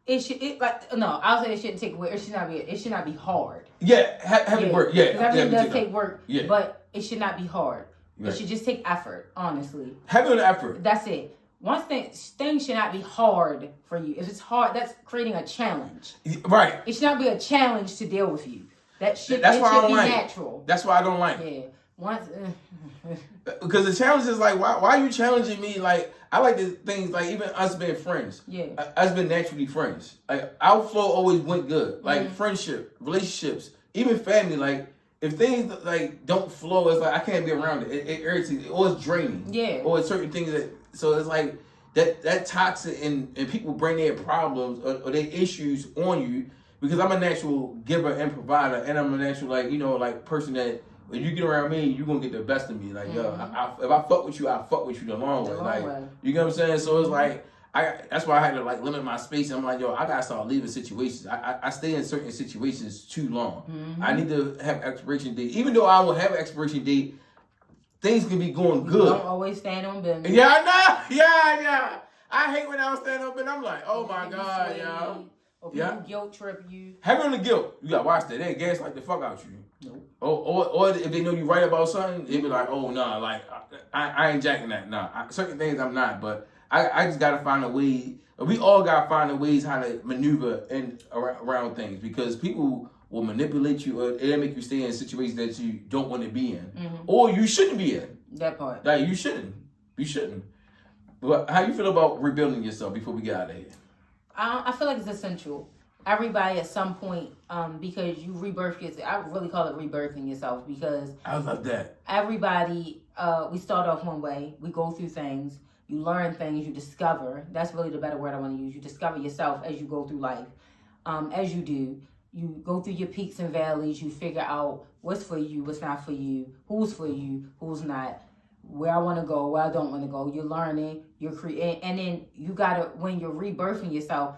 I'll say it shouldn't take work. It should not be hard. Yeah, having work. Yeah, because everything does take work. Yeah, but it should not be hard. Right. It should just take effort. Honestly, having the effort. That's it. One things should not be hard for you. If it's hard, that's creating a challenge. Right. It should not be a challenge to deal with you. That's why I don't be like natural. That's why I don't like it. Because the challenge is like, why are you challenging me? Like, I like the things like even us being friends. Yeah. Us being naturally friends. Like our flow always went good. Like friendship, relationships, even family. Like if things like don't flow, it's like I can't be around it. It irritates me, or it's draining. Yeah. Or it's certain things that. So it's like that toxic and people bring their problems or their issues on you, because I'm a natural giver and provider, and I'm a natural like person that. When you get around me, you're going to get the best of me. Like, yo, if I fuck with you, I fuck with you the long way. Like, you get what I'm saying? So it's like, that's why I had to like limit my space. I'm like, yo, I got to start leaving situations. I stay in certain situations too long. I need to have expiration date. Even though I will have an expiration date, things can be going good. Don't always stand on business. Yeah, I know. Yeah. I hate when I don't stand up and I'm like, oh my God, yo. Or people guilt trip you. Having the guilt, you got to watch that. They gaslight the fuck out you. Nope. Or if they know you right about something, they be like, oh, nah, like, I ain't jacking that. Nah, certain things I'm not, but I just got to find a way. We all got to find a ways how to maneuver around things, because people will manipulate you, or it'll make you stay in situations that you don't want to be in. Or you shouldn't be in. That part. Like, you shouldn't. But how you feel about rebuilding yourself before we get out of here? I feel like it's essential. Everybody at some point, because you rebirth yourself. I really call it rebirthing yourself, because I love that. Everybody, we start off one way. We go through things. You learn things. You discover. That's really the better word I want to use. You discover yourself as you go through life. As you do, you go through your peaks and valleys. You figure out what's for you, what's not for you, who's for you, who's not, where I want to go, where I don't want to go. You're learning. You're creating. And then you got to, when you're rebirthing yourself,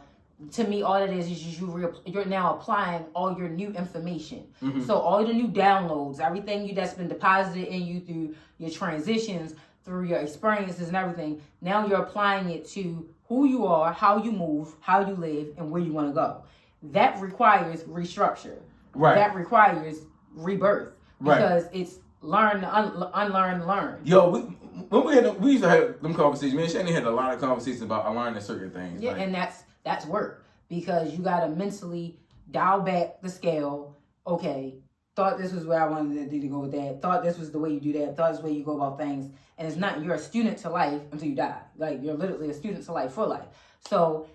to me, all it is you're now applying all your new information. Mm-hmm. So all the new downloads, everything that's been deposited in you through your transitions, through your experiences and everything, now you're applying it to who you are, how you move, how you live, and where you want to go. That requires restructure. Right. That requires rebirth. Right. Because it's learn, unlearn, learn. Yo, we used to have them conversations. Me and Shannon had a lot of conversations about unlearning certain things. Yeah, like, and that's work. Because you got to mentally dial back the scale. Okay, thought this was where I wanted to go with that. Thought this was the way you do that. Thought this is the way you go about things. And it's not, you're a student to life until you die. Like, you're literally a student to life for life. So,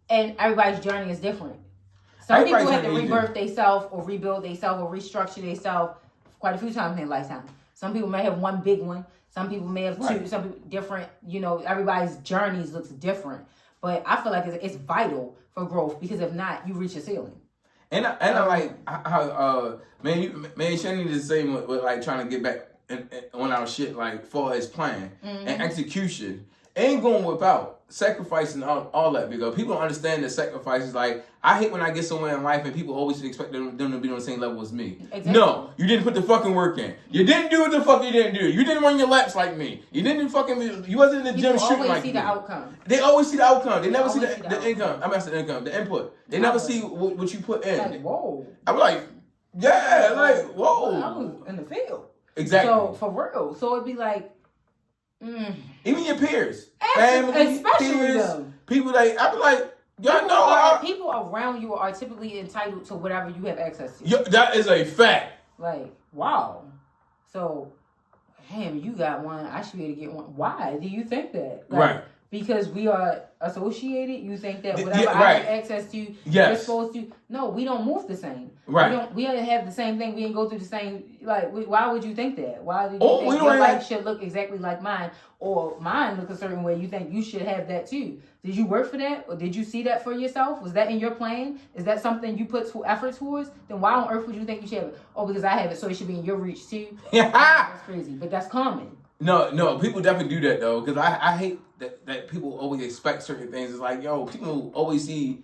and everybody's journey is different. Some people have to rebirth themselves or rebuild themselves or restructure themselves quite a few times in their lifetime. Some people may have one big one. Some people may have two. Some people different. You know, everybody's journeys looks different. But I feel like it's vital for growth, because if not, you reach a ceiling. And I like how man Shannon is the same with like trying to get back on our shit, like for his plan and execution. Ain't going without sacrificing all that, because people don't understand the sacrifices. Like, I hate when I get somewhere in life and people always expect them to be on the same level as me. Exactly. No, you didn't put the fucking work in. You didn't do what the fuck you didn't do. You didn't run your laps like me. You wasn't in the gym shooting like me. They always see the outcome. They always see the outcome. They never see the income. I said the income, the input. They never see what you put in. Like, whoa. I'm like, yeah, like, whoa. I was in the field. Exactly. So, for real. So, it'd be like, even your peers, family, especially peers, them. people like, I be like, y'all know people around you are typically entitled to whatever you have access to. Yeah, that is a fact. Like, wow. So, damn, you got one. I should be able to get one. Why do you think that? Like, right. Because we are associated. You think that whatever I have access to, you're supposed to. No, we don't move the same. Right. We don't have the same thing. We didn't go through the same. Like, why would you think that? Why do you think your life should look exactly like mine, or mine look a certain way? You think you should have that too? Did you work for that, or did you see that for yourself? Was that in your plan? Is that something you put effort towards? Then why on earth would you think you should have it? Oh, because I have it, so it should be in your reach too. That's crazy, but that's common. No, people definitely do that though, because I hate that people always expect certain things. It's like, yo, people always see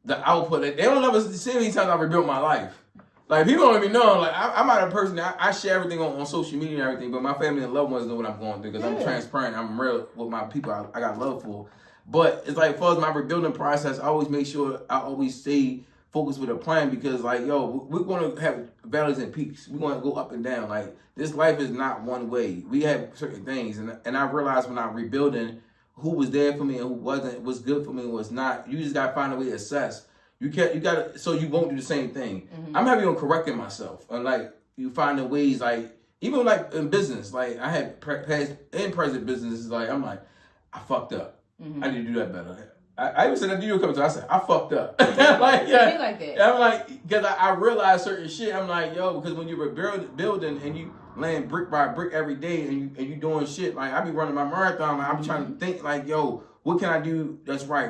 the output. They don't ever see how many times I rebuilt my life. Like, people don't even know. Like, I'm not a person I share everything on social media and everything, but my family and loved ones know what I'm going through, because I'm transparent. I'm real with my people I got love for. But it's like, as far as my rebuilding process, I always make sure I always stay focused with a plan, because like, yo, we're going to have valleys and peaks. We're going to go up and down. Like, this life is not one way. We have certain things. And I realized when I'm rebuilding who was there for me and who wasn't, what's good for me and what's not. You just got to find a way to assess. You got to, so you won't do the same thing. Mm-hmm. I'm heavy on correcting myself. And like, you finding ways, like, even like in business, like I had past and present businesses, like, I'm like, I fucked up. Mm-hmm. I need to do that better. I even said that to you a couple times. I said, I fucked up. Like, yeah. Like that. I'm like, because I realized certain shit. I'm like, yo, because when you're building and you laying brick by brick every day and you doing shit, like, I be running my marathon, like, I be trying to think, like, yo, what can I do that's right?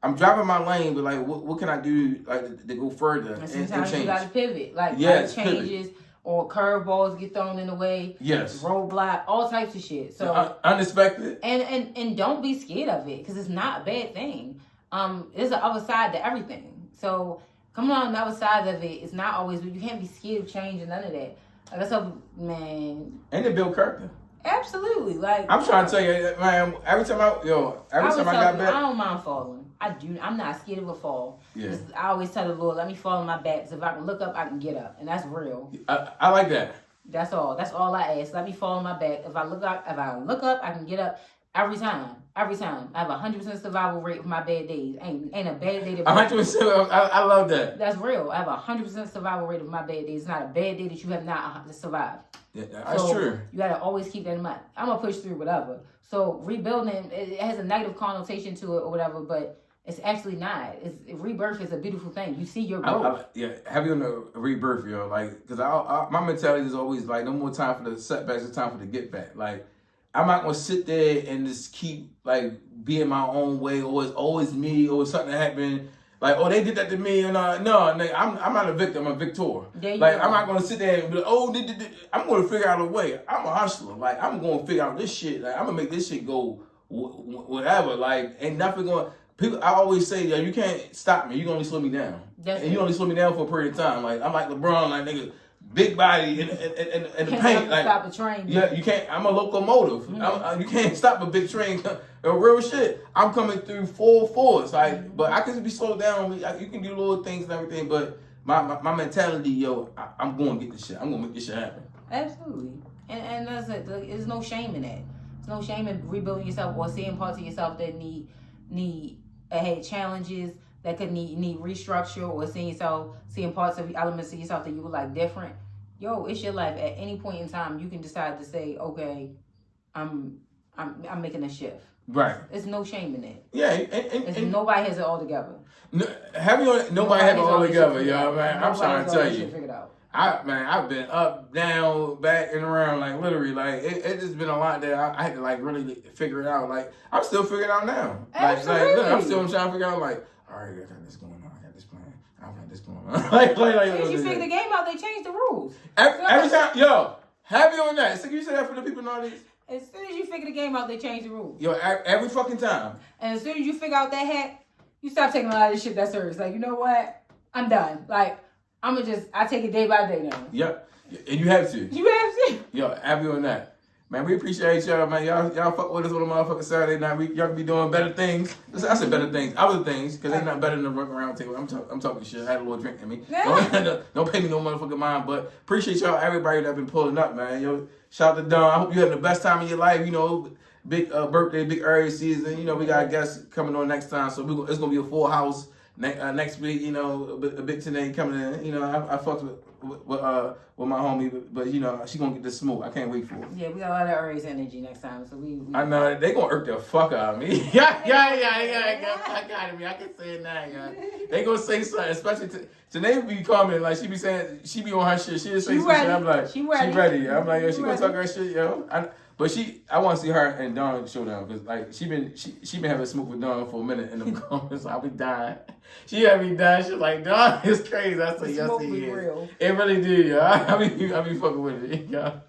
I'm driving my lane, but like, what can I do, like, to go further and sometimes change? You got to pivot. Like, life changes. Pivot. Or curveballs get thrown in the way. Yes. Roadblock, all types of shit. So unexpected. And don't be scared of it, because it's not a bad thing. There's an other side to everything. So coming on the other side of it, it's not always. You can't be scared of change and none of that. Like I said, man. And it build character. Absolutely. Like, I'm trying to tell you, man. Every time I got back, I don't mind falling. I'm not scared of a fall. Yeah. I always tell the Lord, let me fall on my back. So if I can look up, I can get up, and that's real. I like that. That's all. That's all I ask. Let me fall on my back. If I look up, I can get up. Every time. I have 100% survival rate for my bad days. Ain't a bad day to 100%. I love that. That's real. I have 100% survival rate of my bad days. It's not a bad day that you have not survived. Yeah, that's true. You gotta always keep that in mind. I'm gonna push through whatever. So rebuilding, it has a negative connotation to it or whatever, but it's actually not. Rebirth is a beautiful thing. You see your growth. Heavy on the rebirth, yo. Like, because my mentality is always like, no more time for the setbacks, it's time for the get back. Like, I'm not gonna sit there and just keep like being my own way, or it's always me, or something happened. Like, oh, they did that to me, and no, I'm not a victim, I'm a victor. Like, I'm not gonna sit there and be like, oh, I'm gonna figure out a way. I'm a hustler. Like, I'm gonna figure out this shit. Like, I'm gonna make this shit go whatever. Like, ain't nothing going. people, I always say, yo, you can't stop me. You can only slow me down. And you only slow me down for a period of time. Like, I'm like LeBron, like, nigga, big body in the paint. Like, stop a train. Yeah, you can't. I'm a locomotive. You can't stop a big train. Real shit. I'm coming through full force. Like, but I can be slowed down. You can do little things and everything. But my mentality, yo, I'm going to get this shit. I'm going to make this shit happen. Absolutely. And that's it. There's no shame in that. There's no shame in rebuilding yourself or seeing parts of yourself that need had challenges that could need restructure, or seeing parts of elements of yourself that you would like different. Yo, it's your life. At any point in time, you can decide to say, okay, I'm making a shift. Right. There's no shame in it. Yeah, and nobody has it all together. Nobody have it all together, yo, man. I'm trying to tell you. I've been up, down, back, and around, like, literally, like, it just been a lot that I had to, like, really figure it out. Like, I'm still figuring it out now. Absolutely. Like, I'm still trying to figure out, like, all right, I got this going on, I got this plan, I got this going on. like, as you figure the game out, they change the rules. Every time, yo, happy on that. So you say that for the people nowadays? As soon as you figure the game out, they change the rules. Yo, every fucking time. And as soon as you figure out that hat, you stop taking a lot of this shit that serious. Like, you know what? I'm done. Like, I take it day by day now. Yep. And you have to. You have to. Yo, happy on that. Man, we appreciate y'all, man. Y'all fuck with us on a motherfucking Saturday night. Y'all can be doing better things. I said better things. Other things, because ain't nothing better than the round table. I'm talking shit. I had a little drink in me. Don't pay me no motherfucking mind, but appreciate y'all, everybody that been pulling up, man. Yo, shout out to Don. I hope you having the best time of your life. You know, big birthday, big early season. You know, we got guests coming on next time, so it's going to be a full house. Next week, you know, a big today coming in. You know, I fucked with my homie, but you know, she gonna get this smoke. I can't wait for it. Yeah, we got a lot of Aries energy next time, so we I know they gonna irk the fuck out of me. yeah. I got it. I can say it now, yeah. They gonna say something, especially Today be commenting like she be saying she be on her shit. She just say some shit. I'm like, she ready. I'm like, yo, she gonna talk her shit, yo. But I want to see her and Dawn showdown because like she been having smoke with Dawn for a minute in them comments. I'll be dying. She had me dying. She was like, Dawn is crazy. I said, yes, it is. Real. It really do, yo. I be fucking with it, yo.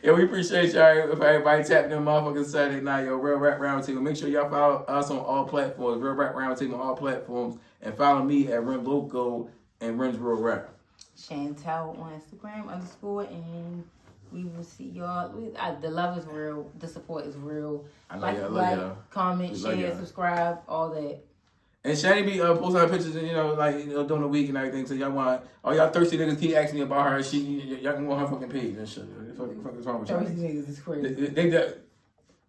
Yeah, we appreciate y'all for everybody tapping in motherfucking Saturday night, yo. Real Rap Roundtable. Make sure y'all follow us on all platforms. Real Rap Roundtable on all platforms, and follow me at Ren Loco and Ren's Real Rap. Chantel on Instagram _ and. We will see y'all. The love is real. The support is real. I love y'all. Comment, share, subscribe, all that. And Shannon be posting her pictures, and during the week and everything. So y'all want all y'all thirsty niggas keep asking me about her. Y'all can go on her fucking page and shit. What the fuck is wrong with y'all? Thirsty niggas is crazy. They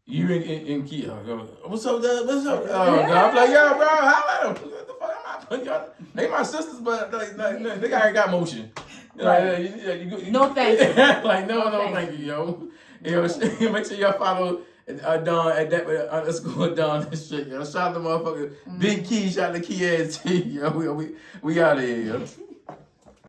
you and Kia go, what's up, Dad? What's up? I'm like, yo, bro, how what the fuck am I putting y'all? They my sisters, but they already got motion. Right. No thank you. Like, no thank you, yo. Make sure y'all follow Dawn at that _ Dawn and shit, yo. Shout out to motherfucker Big Key, shout out to Key ass T, yo. We out of here, yo.